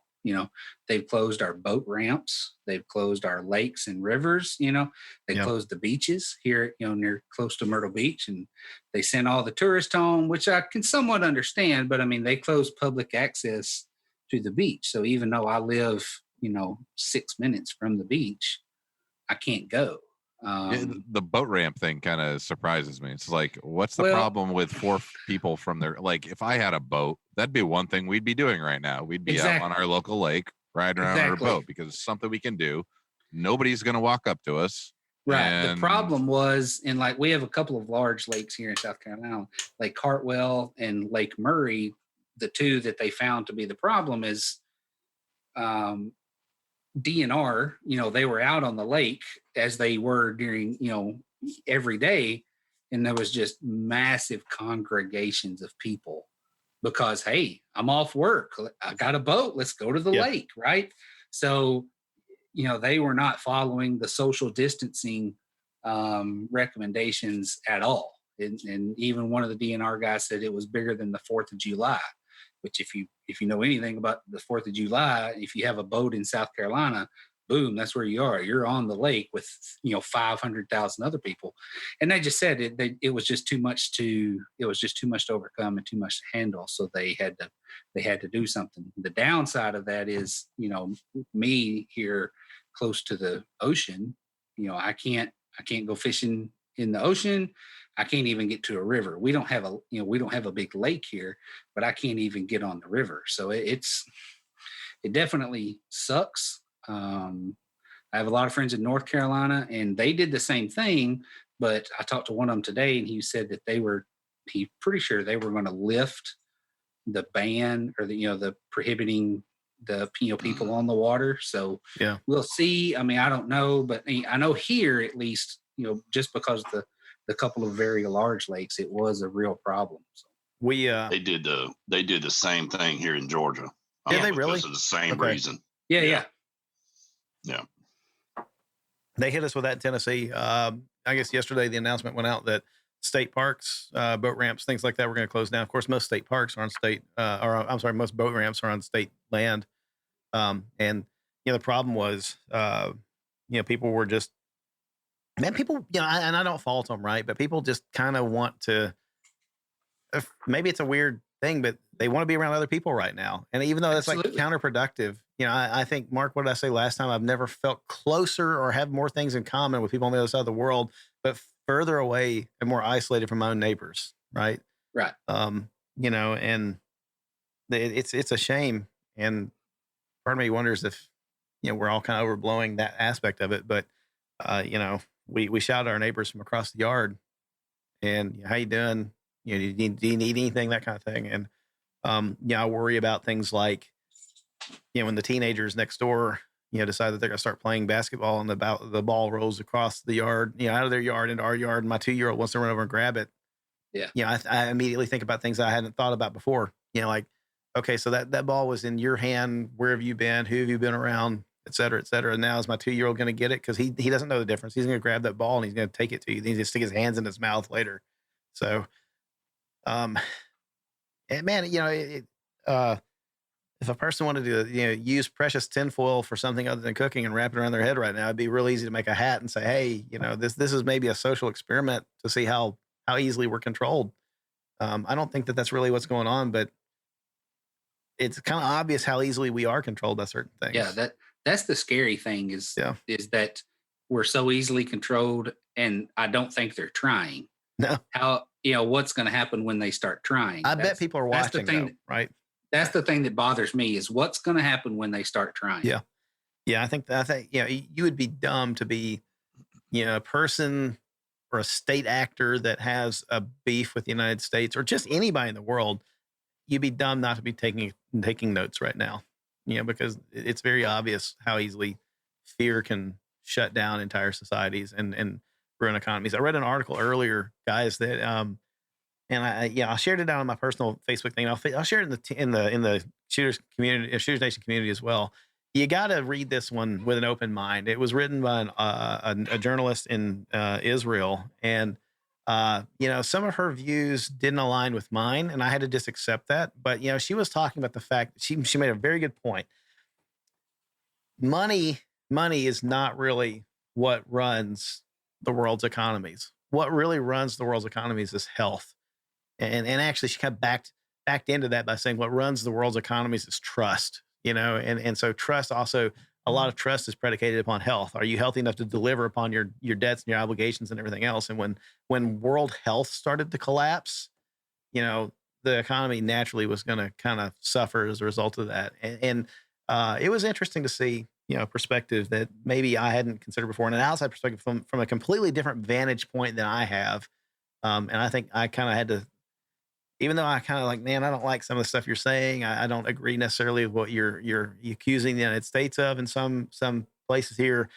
They've closed our boat ramps. They've closed our lakes and rivers. They closed the beaches here, near close to Myrtle Beach, and they sent all the tourists home, which I can somewhat understand. But I mean, they closed public access to the beach. So even though I live, 6 minutes from the beach, I can't go. The boat ramp thing kind of surprises me. It's like, what's the problem with 4 people from there? Like, if I had a boat, that'd be one thing we'd be doing right now. We'd be out on our local lake, riding around our boat, because it's something we can do. Nobody's going to walk up to us. Right. The problem was, and we have a couple of large lakes here in South Carolina, Lake Hartwell and Lake Murray. The 2 that they found to be the problem is DNR, they were out on the lake as they were during, every day. And there was just massive congregations of people because, hey, I'm off work. I got a boat. Let's go to the lake. Right. So, they were not following the social distancing recommendations at all. And even one of the DNR guys said it was bigger than the 4th of July. Which if you know anything about the 4th of July, if you have a boat in South Carolina, boom, that's where you are. You're on the lake with 500,000 other people, and they just said it was just too much to overcome and too much to handle. So they had to do something. The downside of that is me here close to the ocean, I can't go fishing in the ocean. I can't even get to a river. We don't have a big lake here, but I can't even get on the river. So it definitely sucks. I have a lot of friends in North Carolina, and they did the same thing. But I talked to one of them today, and he said that he's pretty sure they were going to lift the ban or the prohibiting the people on the water. So we'll see. I mean, I don't know, but I know here at least, just because the couple of very large lakes, it was a real problem. So they did the same thing here in Georgia. Did they really? Because of the same reason. Yeah. They hit us with that in Tennessee. I guess yesterday the announcement went out that state parks, boat ramps, things like that were going to close down. Of course, most state parks are on most boat ramps are on state land. And the problem was, people were just, people, and I don't fault them, right? But people just kind of want to, maybe it's a weird thing, but they want to be around other people right now. And even though that's like counterproductive, I think, Mark, what did I say last time? I've never felt closer or have more things in common with people on the other side of the world, but further away and more isolated from my own neighbors. Right. Right. And it's a shame. And part of me wonders if, we're all kind of overblowing that aspect of it, but, we shout at our neighbors from across the yard and how you doing? Do you need anything, that kind of thing. And, I worry about things like, when the teenagers next door, decide that they're going to start playing basketball and the ball rolls across the yard, out of their yard into our yard. And my 2-year-old wants to run over and grab it. Yeah. I immediately think about things I hadn't thought about before, like, okay, so that ball was in your hand. Where have you been? Who have you been around? Et cetera, et cetera. And now is my 2-year-old going to get it? Because he doesn't know the difference. He's going to grab that ball and he's going to take it to you. Then he's going to stick his hands in his mouth later. So, and man, if a person wanted to, use precious tinfoil for something other than cooking and wrap it around their head right now, it'd be real easy to make a hat and say, hey, this is maybe a social experiment to see how easily we're controlled. I don't think that that's really what's going on, but it's kind of obvious how easily we are controlled by certain things. Yeah, that's the scary thing is that we're so easily controlled, and I don't think they're trying. No. How, what's going to happen when they start trying? I bet people are watching, though, right? That's the thing that bothers me is what's going to happen when they start trying. Yeah. Yeah. I think, you would be dumb to be, a person or a state actor that has a beef with the United States or just anybody in the world. You'd be dumb not to be taking notes right now, because it's very obvious how easily fear can shut down entire societies and ruin economies. I read an article earlier, guys, that and I shared it down on my personal Facebook thing. I'll share it in the Shooters community, Shooters Nation community as well. You got to read this one with an open mind. It was written by a journalist in Israel, and some of her views didn't align with mine, and I had to just accept that. But she was talking about the fact that she made a very good point. Money is not really what runs the world's economies. What really runs the world's economies is health. And actually she kind of backed into that by saying what runs the world's economies is trust, and so trust also, a lot of trust is predicated upon health. Are you healthy enough to deliver upon your debts and your obligations and everything else? And when world health started to collapse, the economy naturally was going to kind of suffer as a result of that. And it was interesting to see, perspective that maybe I hadn't considered before, and an outside perspective from a completely different vantage point than I have. And I think I kind of had to, even though I kind of like, man, I don't like some of the stuff you're saying. I don't agree necessarily with what you're accusing the United States of in some places here.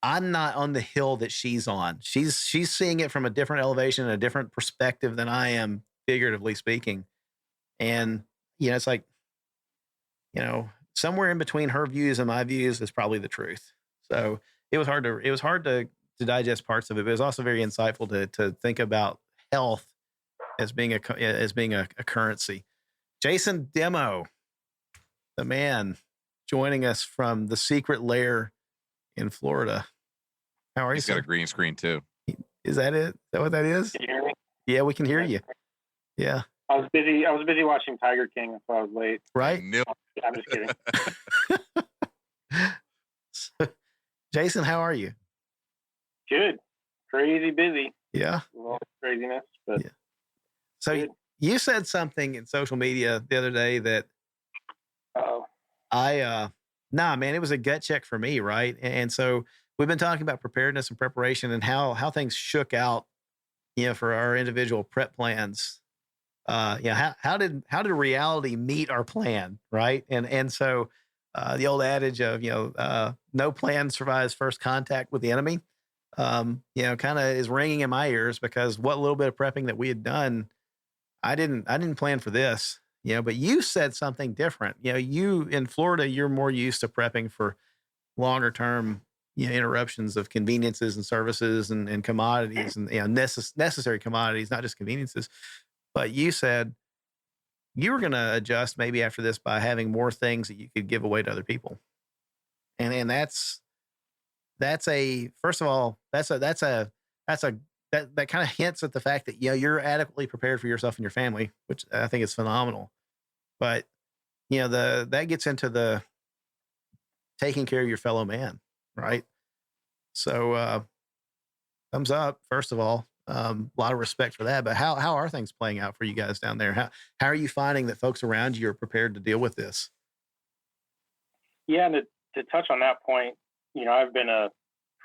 I'm not on the hill that she's on. She's seeing it from a different elevation and a different perspective than I am, figuratively speaking. And, it's like, somewhere in between her views and my views is probably the truth. So it was hard to digest parts of it, but it was also very insightful to think about health as being a currency. Jason Demo, the man, joining us from the secret lair in Florida. How are you? He's got a green screen too. Is that it? Is that what that is? Can you hear me? Yeah, we can hear you. Yeah. I was busy watching Tiger King, so I was late. Right? Nope. I'm just kidding. So, Jason, how are you? Good. Crazy busy. Yeah. A little craziness, but yeah. So good. You said something in social media the other day that man, it was a gut check for me, right? And so we've been talking about preparedness and preparation and how things shook out, for our individual prep plans. How did reality meet our plan, right? And so the old adage of no plan survives first contact with the enemy, kind of is ringing in my ears, because what little bit of prepping that we had done, I didn't plan for this, but you said something different. You in Florida, you're more used to prepping for longer term, interruptions of conveniences and services and commodities and necessary commodities, not just conveniences. But you said you were going to adjust maybe after this by having more things that you could give away to other people. And that kind of hints at the fact that, you're adequately prepared for yourself and your family, which I think is phenomenal. But, that gets into the taking care of your fellow man, right? So, thumbs up, first of all. A lot of respect for that. But how are things playing out for you guys down there? How are you finding that folks around you are prepared to deal with this? Yeah, and to touch on that point, I've been a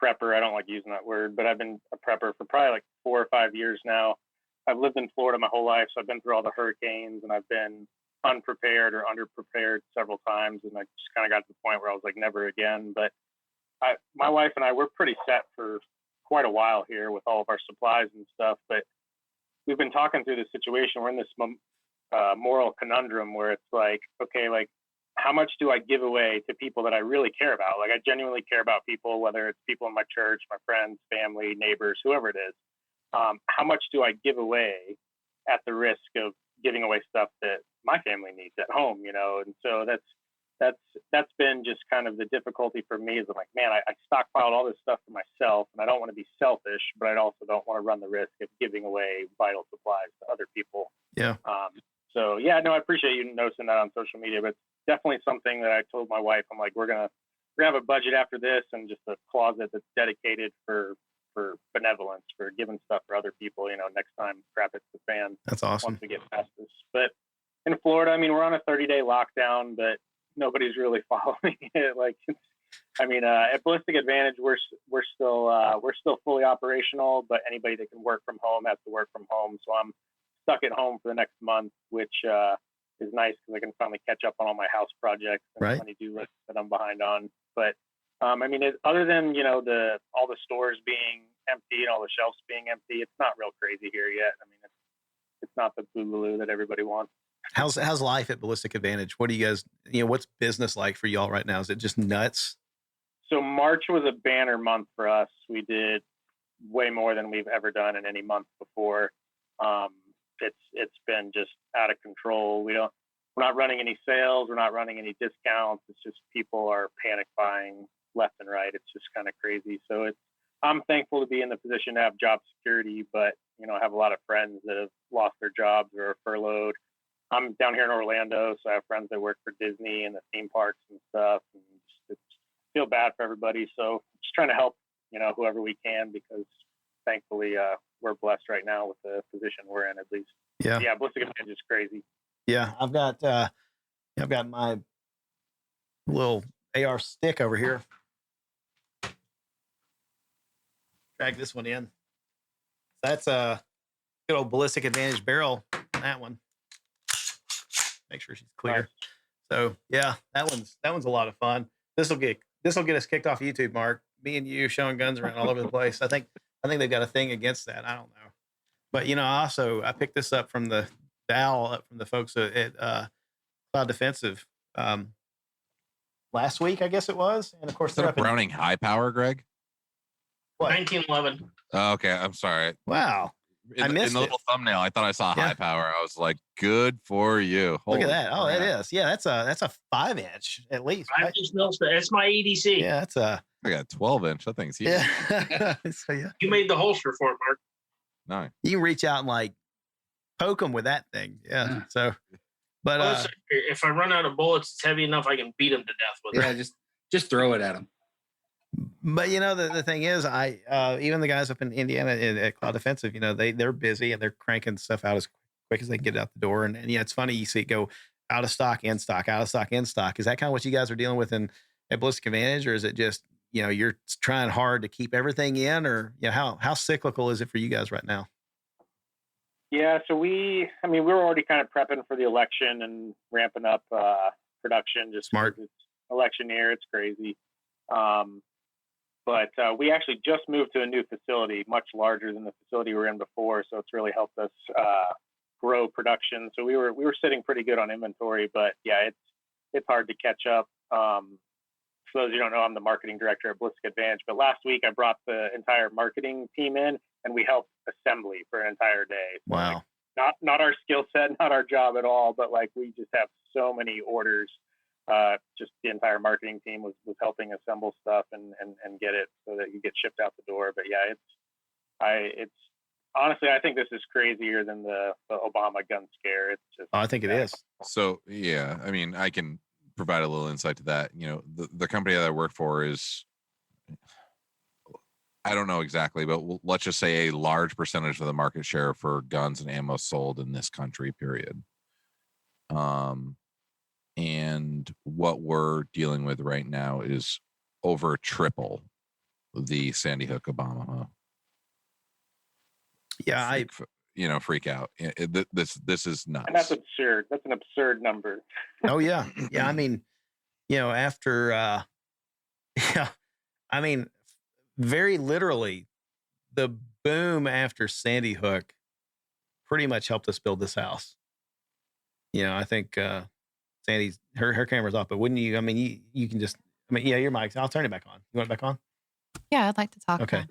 prepper. I don't like using that word, but I've been a prepper for probably like 4 or 5 years now. I've lived in Florida my whole life, so I've been through all the hurricanes, and I've been unprepared or underprepared several times, and I just kind of got to the point where I was like, never again. But my wife and I, we're pretty set for quite a while here with all of our supplies and stuff, but we've been talking through the situation. We're in this moral conundrum where it's like, okay, like how much do I give away to people that I really care about? Like I genuinely care about people, whether it's people in my church, my friends, family, neighbors, whoever it is. How much do I give away at the risk of giving away stuff that my family needs at home, And so that's been just kind of the difficulty for me is I'm like, man, I stockpiled all this stuff for myself, and I don't want to be selfish, but I also don't want to run the risk of giving away vital supplies to other people. Yeah. So yeah, no, I appreciate you noticing that on social media, but it's definitely something that I told my wife. I'm like, we're gonna have a budget after this, and just a closet that's dedicated for benevolence, for giving stuff for other people. Next time crap hits the fan. That's awesome. Once we get past this, but in Florida, I mean, we're on a 30-day lockdown, but nobody's really following it. At Ballistic Advantage, we're still fully operational, but anybody that can work from home has to work from home. So I'm stuck at home for the next month, which is nice because I can finally catch up on all my house projects and honey-do lists that I'm behind on. But other than all the stores being empty and all the shelves being empty, it's not real crazy here yet. I mean, it's not the boogaloo that everybody wants. How's life at Ballistic Advantage? What do you guys, what's business like for y'all right now? Is it just nuts? So March was a banner month for us. We did way more than we've ever done in any month before. It's been just out of control. We're not running any sales. We're not running any discounts. It's just people are panic buying left and right. It's just kind of crazy. So I'm thankful to be in the position to have job security, but I have a lot of friends that have lost their jobs or are furloughed. I'm down here in Orlando, so I have friends that work for Disney and the theme parks and stuff, and just feel bad for everybody. So just trying to help, whoever we can, because thankfully we're blessed right now with the position we're in, at least. Yeah. Yeah, Ballistic Advantage is crazy. Yeah, I've got my little AR stick over here. Drag this one in. That's a good old Ballistic Advantage barrel. That one. Make sure she's clear. Nice. So yeah, that one's a lot of fun. This will get us kicked off YouTube, Mark. Me and you showing guns around all over the place. I think they've got a thing against that. I don't know, but I picked this up from the from the folks at Cloud Defensive last week, I guess it was, and of course they're Browning high power, Greg. What? 1911. Oh, okay, I'm sorry. Wow. I missed in the little thumbnail. I thought I saw high power. I was like, "Good for you." Look at that! Oh, it is. Yeah, that's a 5-inch at least. 5-inch military. That's my ADC. Yeah, that's a. I got 12-inch. That thing's huge. Yeah. So, yeah. You made the holster for it, Mark. No. You can reach out and poke them with that thing. Yeah. So, but if I run out of bullets, it's heavy enough I can beat them to death with it. Yeah, just throw it at them. But the thing is, even the guys up in Indiana at Cloud Defensive, they're busy and they're cranking stuff out as quick as they can get it out the door. And it's funny, you see it go out of stock, in stock, out of stock, in stock. Is that kind of what you guys are dealing with at Ballistic Advantage, or is it just you're trying hard to keep everything in, or how cyclical is it for you guys right now? Yeah, so we're already kind of prepping for the election and ramping up production. Just smart. It's election year, it's crazy. But we actually just moved to a new facility, much larger than the facility we were in before. So it's really helped us grow production. So we were sitting pretty good on inventory, but yeah, it's hard to catch up. For those of you who don't know, I'm the marketing director at Ballistic Advantage. But last week I brought the entire marketing team in, and we helped assembly for an entire day. So wow. Not our skill set, not our job at all, but we just have so many orders. Just the entire marketing team was helping assemble stuff and get it so that you get shipped out the door. But yeah, it's honestly, I think this is crazier than the Obama gun scare. It's just, I think it is. So yeah, I can provide a little insight to that. The company that I work for is, I don't know exactly, but let's just say a large percentage of the market share for guns and ammo sold in this country, period. And what we're dealing with right now is over triple the Sandy Hook Obama. Yeah, freak out. This is nuts. And that's absurd. That's an absurd number. Oh yeah, yeah. After, very literally, the boom after Sandy Hook pretty much helped us build this house. I think. Sandy's her camera's off, but wouldn't you? You can just. Your mic. I'll turn it back on. You want it back on? Yeah, I'd like to talk. Okay.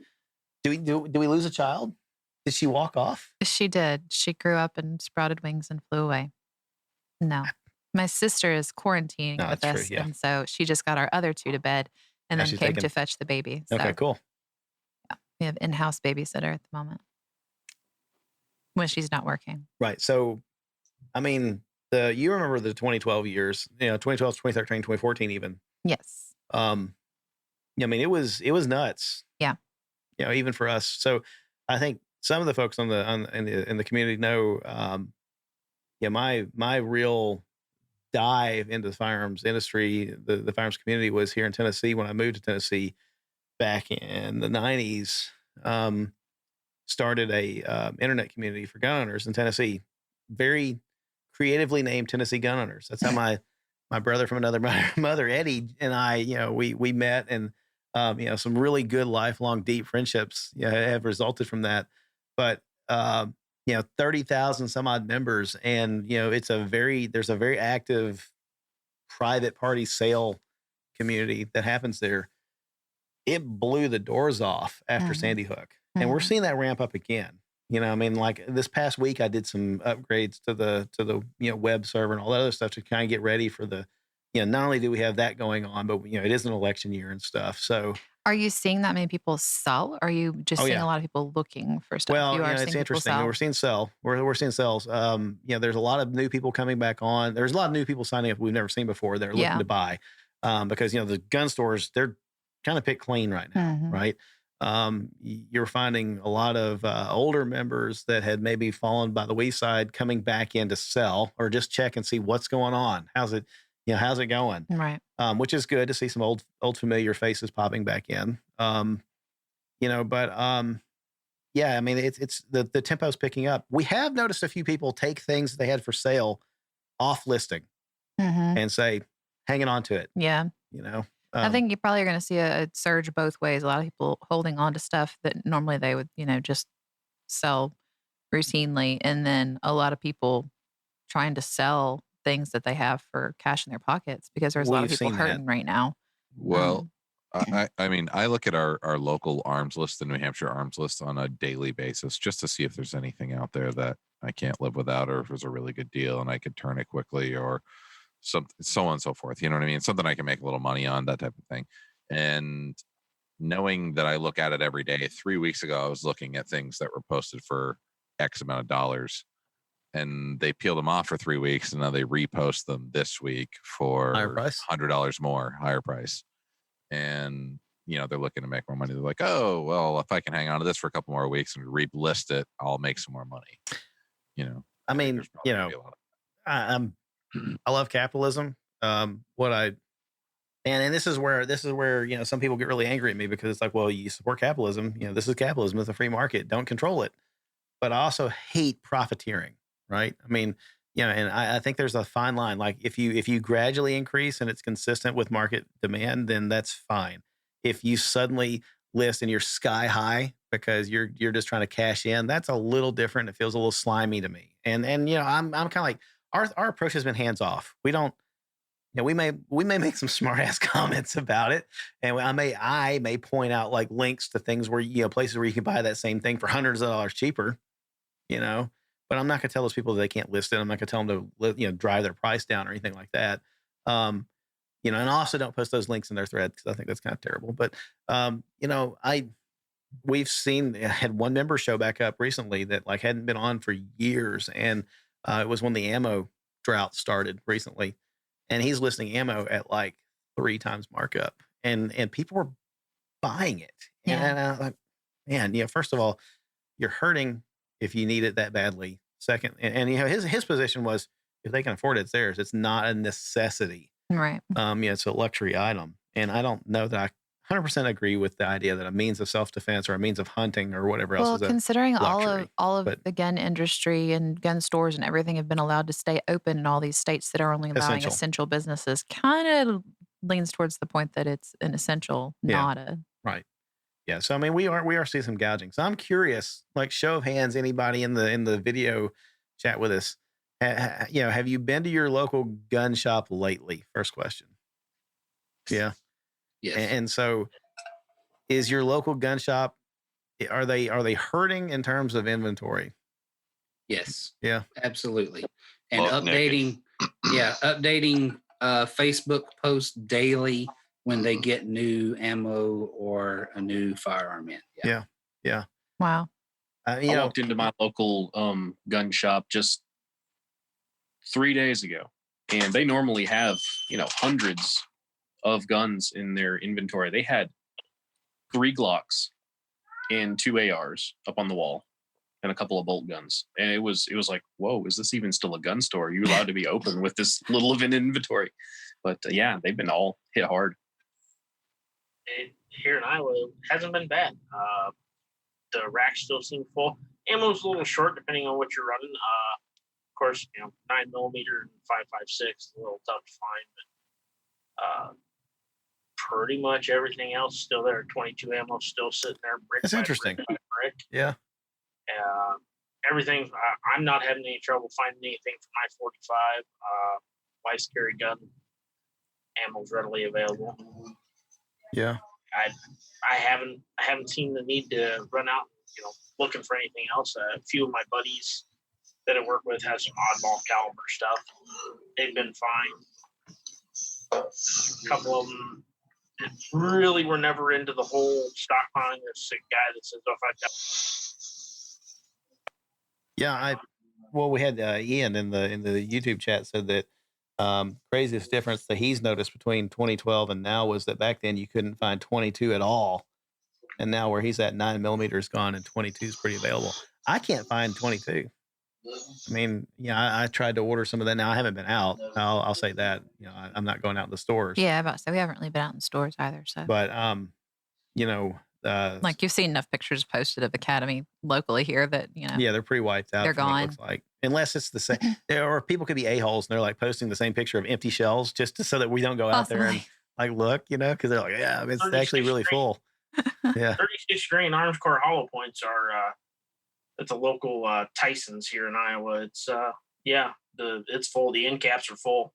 Do we lose a child? Did she walk off? She did. She grew up and sprouted wings and flew away. No, my sister is quarantining with us, and so she just got our other two to bed, and then came to fetch the baby. So, okay, cool. Yeah, we have in-house babysitter at the moment when she's not working. Right. So, you remember the 2012 years, 2012, 2013, 2014 even. Yes. It was nuts. Yeah. even for us. So I think some of the folks in the community know, my real dive into the firearms industry, the firearms community was here in Tennessee when I moved to Tennessee back in the 90s. Started a internet community for gun owners in Tennessee. Very creatively named Tennessee Gun Owners. That's how my brother from another mother, Eddie, and I, we met, and some really good lifelong deep friendships have resulted from that. But 30,000 some odd members, and there's a very active private party sale community that happens there. It blew the doors off after Sandy Hook, and we're seeing that ramp up again. Like this past week, I did some upgrades to the web server and all that other stuff to kind of get ready for the, not only do we have that going on, but it is an election year and stuff. So, are you seeing that many people sell? Or are you just seeing a lot of people looking for stuff? Well, you are it's interesting. We're seeing sell. We're seeing sales. There's a lot of new people coming back on. There's a lot of new people signing up we've never seen before. They're looking to buy, because the gun stores, they're kind of picked clean right now, right? You're finding a lot of older members that had maybe fallen by the wayside coming back in to sell or just check and see what's going on. How's it going? Right. Which is good to see some old familiar faces popping back in. It's the tempo's picking up. We have noticed a few people take things that they had for sale off listing and say, hanging on to it. Yeah. I think you probably are going to see a surge both ways. A lot of people holding on to stuff that normally they would, just sell routinely. And then a lot of people trying to sell things that they have for cash in their pockets because there's a lot of people hurting right now. Well, I look at our local arms list, the New Hampshire arms list, on a daily basis just to see if there's anything out there that I can't live without, or if there's a really good deal and I could turn it quickly, or so on and so forth. You know what I mean? Something I can make a little money on, that type of thing. And knowing that I look at it every day, 3 weeks ago, I was looking at things that were posted for X amount of dollars, and they peeled them off for 3 weeks, and now they repost them this week for $100 more, higher price. And, they're looking to make more money. They're like, oh, well, if I can hang on to this for a couple more weeks and relist it, I'll make some more money. I love capitalism. And this is where some people get really angry at me because it's like, well, you support capitalism. This is capitalism. It's a free market. Don't control it. But I also hate profiteering, right? And I think there's a fine line. Like if you gradually increase and it's consistent with market demand, then that's fine. If you suddenly list and you're sky high because you're just trying to cash in, that's a little different. It feels a little slimy to me. And I'm kind of like, our approach has been hands off. We don't, we may make some smart ass comments about it, and I may point out like links to things where places where you can buy that same thing for hundreds of dollars cheaper, But I'm not going to tell those people that they can't list it. I'm not going to tell them to drive their price down or anything like that. And I also don't post those links in their thread because I think that's kind of terrible. But we've had one member show back up recently that like hadn't been on for years, and it was when the ammo drought started recently, and he's listing ammo at like 3 times markup, and people were buying it. Yeah. And I'm like, man, first of all, you're hurting if you need it that badly. Second, and his position was, if they can afford it, it's theirs. It's not a necessity. Right. It's a luxury item, and I don't know that I 100% agree with the idea that a means of self-defense or a means of hunting or whatever else is a considering luxury. all of the gun industry and gun stores and everything have been allowed to stay open in all these states that are only allowing essential businesses, kind of leans towards the point that it's an essential, not a right. Yeah. So we are seeing some gouging. So I'm curious, like show of hands, anybody in the video chat with us, have you been to your local gun shop lately? First question. Yeah. Yes. And so is your local gun shop, are they hurting in terms of inventory? Yes. Yeah. Absolutely. And updating Facebook posts daily when they get new ammo or a new firearm in. Yeah. Wow. I walked into my local gun shop just 3 days ago, and they normally have, hundreds of guns in their inventory. They had 3 Glocks, and 2 ARs up on the wall and a couple of bolt guns. And it was like, whoa, is this even still a gun store? Are you allowed to be open with this little of an inventory? But yeah, they've been all hit hard. Here in Iowa, it hasn't been bad. The racks still seem full. Ammo's a little short depending on what you're running. Of course, 9mm and 5.56 is a little tough to find, but pretty much everything else still there. 22 ammo still sitting there. Brick That's by interesting. Brick by brick. Yeah. Everything. I'm not having any trouble finding anything for my 45. Wife's carry gun. Ammo's readily available. Yeah. I haven't seen the need to run out, looking for anything else. A few of my buddies that I work with have some oddball caliber stuff. They've been fine. A couple of them really were never into the whole stockpiling. There's a guy that says, "Oh, if I got." Yeah, we had Ian in the YouTube chat said that craziest difference that he's noticed between 2012 and now was that back then you couldn't find 22 at all, and now where he's at 9mm is gone and 22 is pretty available. I can't find 22. I mean, I tried to order some of that. Now I haven't been out. I'll say that. I'm not going out in the stores. Yeah, about to say we haven't really been out in stores either. So, but like you've seen enough pictures posted of Academy locally here that yeah, they're pretty wiped out. They're from what it gone. looks like, unless it's the same, or people could be a-holes and they're like posting the same picture of empty shells just so that we don't go out there and like look, because they're like, yeah, it's actually really full. Yeah, 36 grain Arms Corps hollow points are it's a local Tyson's here in Iowa. It's it's full. The end caps are full.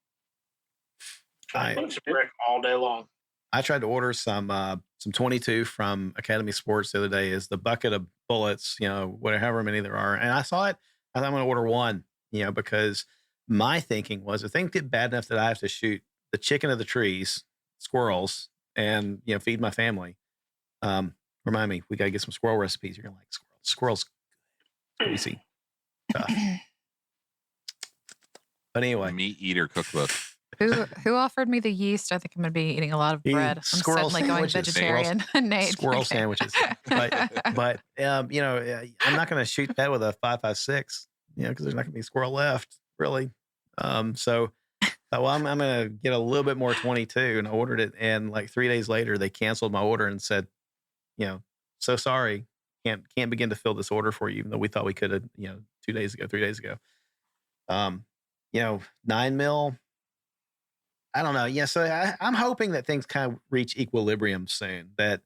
$20 a brick all day long. I tried to order some 22 from Academy Sports the other day. Is the bucket of bullets, whatever many there are, and I saw it. I thought I'm going to order one, because my thinking was if things get bad enough that I have to shoot the chicken of the trees, squirrels, and feed my family. Remind me, we got to get some squirrel recipes. You're gonna like squirrels. Greasy. Tough. But anyway, meat eater cookbook. Who offered me the yeast? I think I'm going to be eating a lot of bread. I'm suddenly going vegetarian. Nate. Squirrel sandwiches. But I'm not going to shoot that with a 5.56. Because there's not going to be squirrel left, really. So I'm going to get a little bit more 22, and I ordered it. And like 3 days later, they canceled my order and said, so sorry, can't begin to fill this order for you, even though we thought we could have, 3 days ago. 9mm. I don't know. Yeah, so I'm hoping that things kind of reach equilibrium soon. That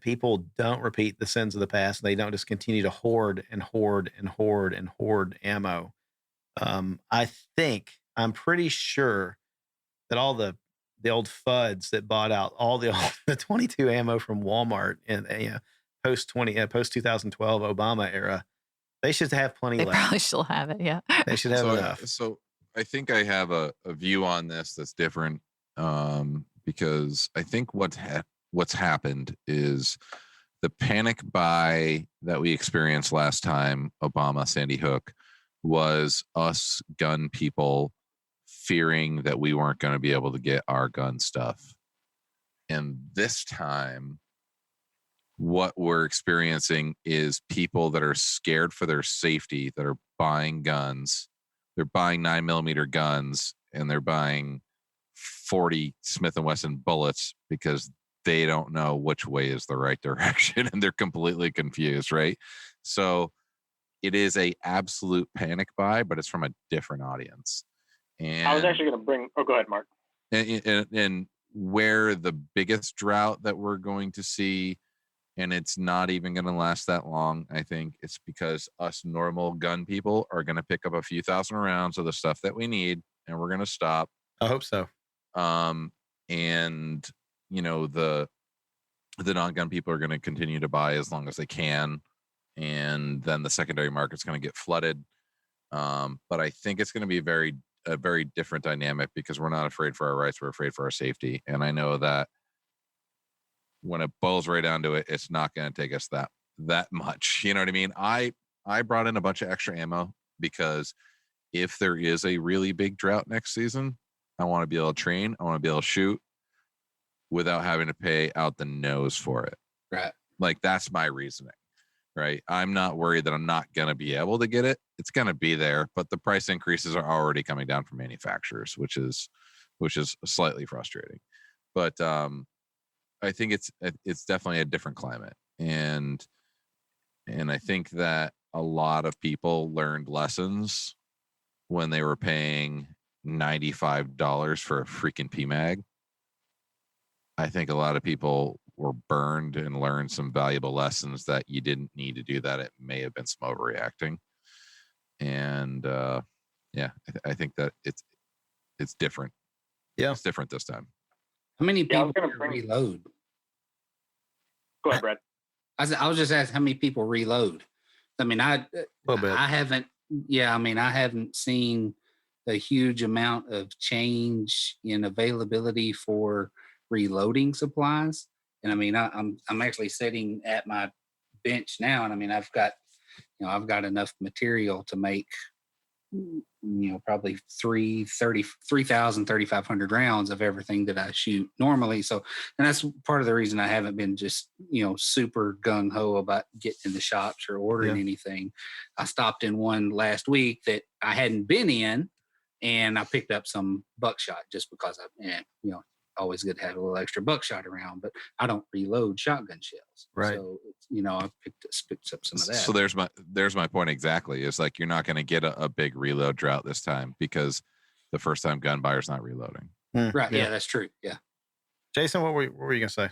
people don't repeat the sins of the past, and they don't just continue to hoard and hoard and hoard and hoard ammo. I'm pretty sure that all the old FUDs that bought out all the 22 ammo from Walmart and post 2012 Obama era, they should have plenty left. They probably still have it. Yeah, they should have enough. So I think I have a view on this that's different, because I think what's happened is the panic buy that we experienced last time Obama, Sandy Hook, was us gun people fearing that we weren't going to be able to get our gun stuff. And this time, what we're experiencing is people that are scared for their safety, that are buying guns. They're buying 9mm guns, and they're buying 40 Smith & Wesson bullets because they don't know which way is the right direction, and they're completely confused, right? So it is a absolute panic buy, but it's from a different audience. And I was actually going to bring. Oh, go ahead, Mark. And where the biggest drought that we're going to see, and it's not even going to last that long, I think it's because us normal gun people are going to pick up a few thousand rounds of the stuff that we need, and we're going to stop. I hope so. And the non-gun people are going to continue to buy as long as they can, and then the secondary market's going to get flooded. But I think it's going to be a very different dynamic, because we're not afraid for our rights, we're afraid for our safety. And I know that when it boils right down to it, it's not going to take us that much. You know what I mean? I brought in a bunch of extra ammo because if there is a really big drought next season, I want to be able to train. I want to be able to shoot without having to pay out the nose for it. Right. Like, that's my reasoning, right? I'm not worried that I'm not going to be able to get it. It's going to be there, but the price increases are already coming down from manufacturers, which is slightly frustrating. But I think it's definitely a different climate, and I think that a lot of people learned lessons when they were paying $95 for a freaking PMAG. I think a lot of people were burned and learned some valuable lessons that you didn't need to do that. It may have been some overreacting. And I think that it's different. Yeah. It's different this time. How many Yeah, I was people gonna bring- reload? Go ahead, Brad. I was just asking how many people reload. I mean, I haven't. Yeah, I mean, I haven't seen a huge amount of change in availability for reloading supplies. And I mean, I'm actually sitting at my bench now, and I mean, I've got enough material to make, probably 3,500 rounds of everything that I shoot normally. So, and that's part of the reason I haven't been just, super gung ho about getting in the shops or ordering anything. I stopped in one last week that I hadn't been in, and I picked up some buckshot just because always good to have a little extra buckshot around, but I don't reload shotgun shells. Right. So, I picked up some of that. So there's my point exactly. It's like, you're not going to get a big reload drought this time because the first time gun buyer's not reloading. Right. Yeah, that's true. Yeah. Jason, what were you going to say?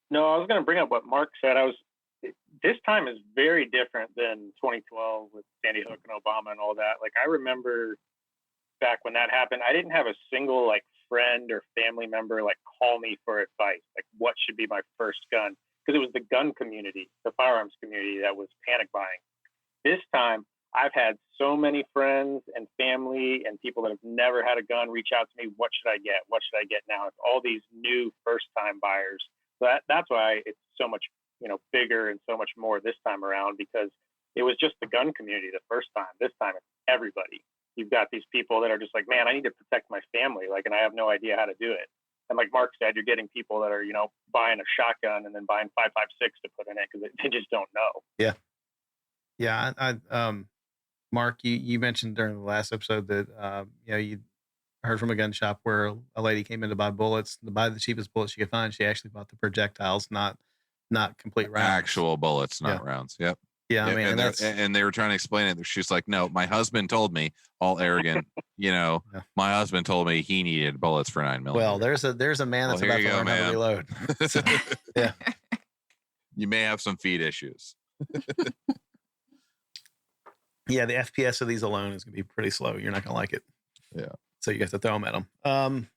No, I was going to bring up what Mark said. This time is very different than 2012 with Sandy Hook and Obama and all that. Like, I remember back when that happened, I didn't have a single friend or family member call me for advice, what should be my first gun, because it was the gun community, the firearms community, that was panic buying. This time, I've had so many friends and family and people that have never had a gun reach out to me. What should I get? What should I get now? It's all these new first-time buyers. So that's why it's so much, bigger and so much more this time around, because it was just the gun community the first time. This time, it's everybody. You've got these people that are just like, man, I need to protect my family, and I have no idea how to do it. And like Mark said, you're getting people that are, buying a shotgun and then buying 5.56 to put in it because they just don't know. Yeah. Yeah. Mark, you mentioned during the last episode that, you heard from a gun shop where a lady came in to buy bullets, to buy the cheapest bullets she could find. She actually bought the projectiles, not complete rounds. Actual bullets, not rounds. Yep. Yeah, I mean, and they were trying to explain it. She's like, "No, my husband told me," all arrogant. My husband told me he needed bullets for 9mm. Well, there's a man that's about to learn how to reload. So, yeah, you may have some feed issues. Yeah, the FPS of these alone is going to be pretty slow. You're not going to like it. Yeah. So you have to throw them at them.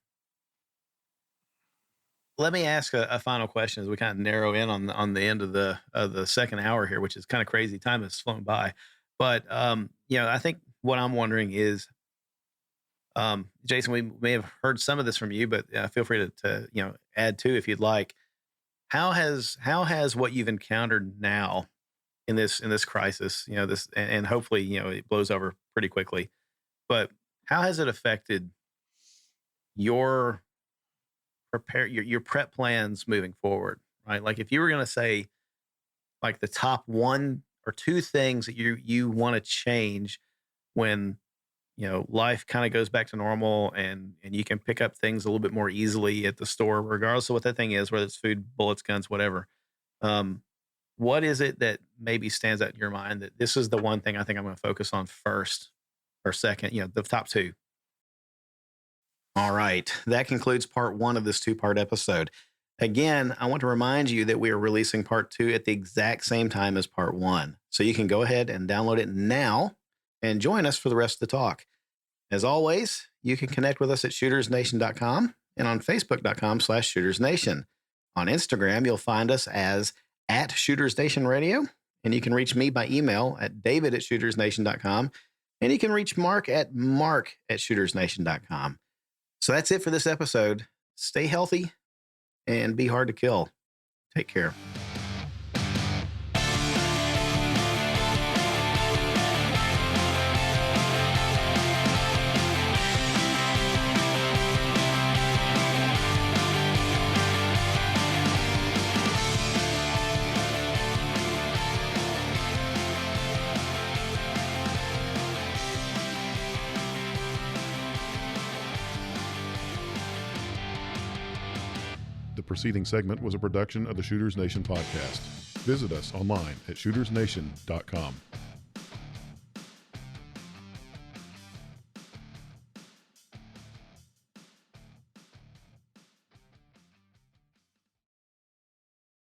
Let me ask a final question as we kind of narrow in on the end of the second hour here, which is kind of crazy. Time has flown by, but I think what I'm wondering is, Jason, we may have heard some of this from you, but feel free to add to if you'd like. How has what you've encountered now in this crisis, this and hopefully it blows over pretty quickly, but how has it affected your prep plans moving forward, right? Like if you were going to say like the top one or two things that you want to change when, life kind of goes back to normal and you can pick up things a little bit more easily at the store, regardless of what that thing is, whether it's food, bullets, guns, whatever. What is it that maybe stands out in your mind that this is the one thing I think I'm going to focus on first or second, the top two? All right. That concludes part one of this 2-part episode. Again, I want to remind you that we are releasing part 2 at the exact same time as part 1. So you can go ahead and download it now and join us for the rest of the talk. As always, you can connect with us at shootersnation.com and on facebook.com/shootersnation. On Instagram, you'll find us as @ShootersNationRadio, and you can reach me by email at david@shootersnation.com, and you can reach Mark at mark@shootersnation.com. So that's it for this episode. Stay healthy and be hard to kill. Take care. preceding segment was a production of the Shooters Nation podcast. Visit us online at shootersnation.com.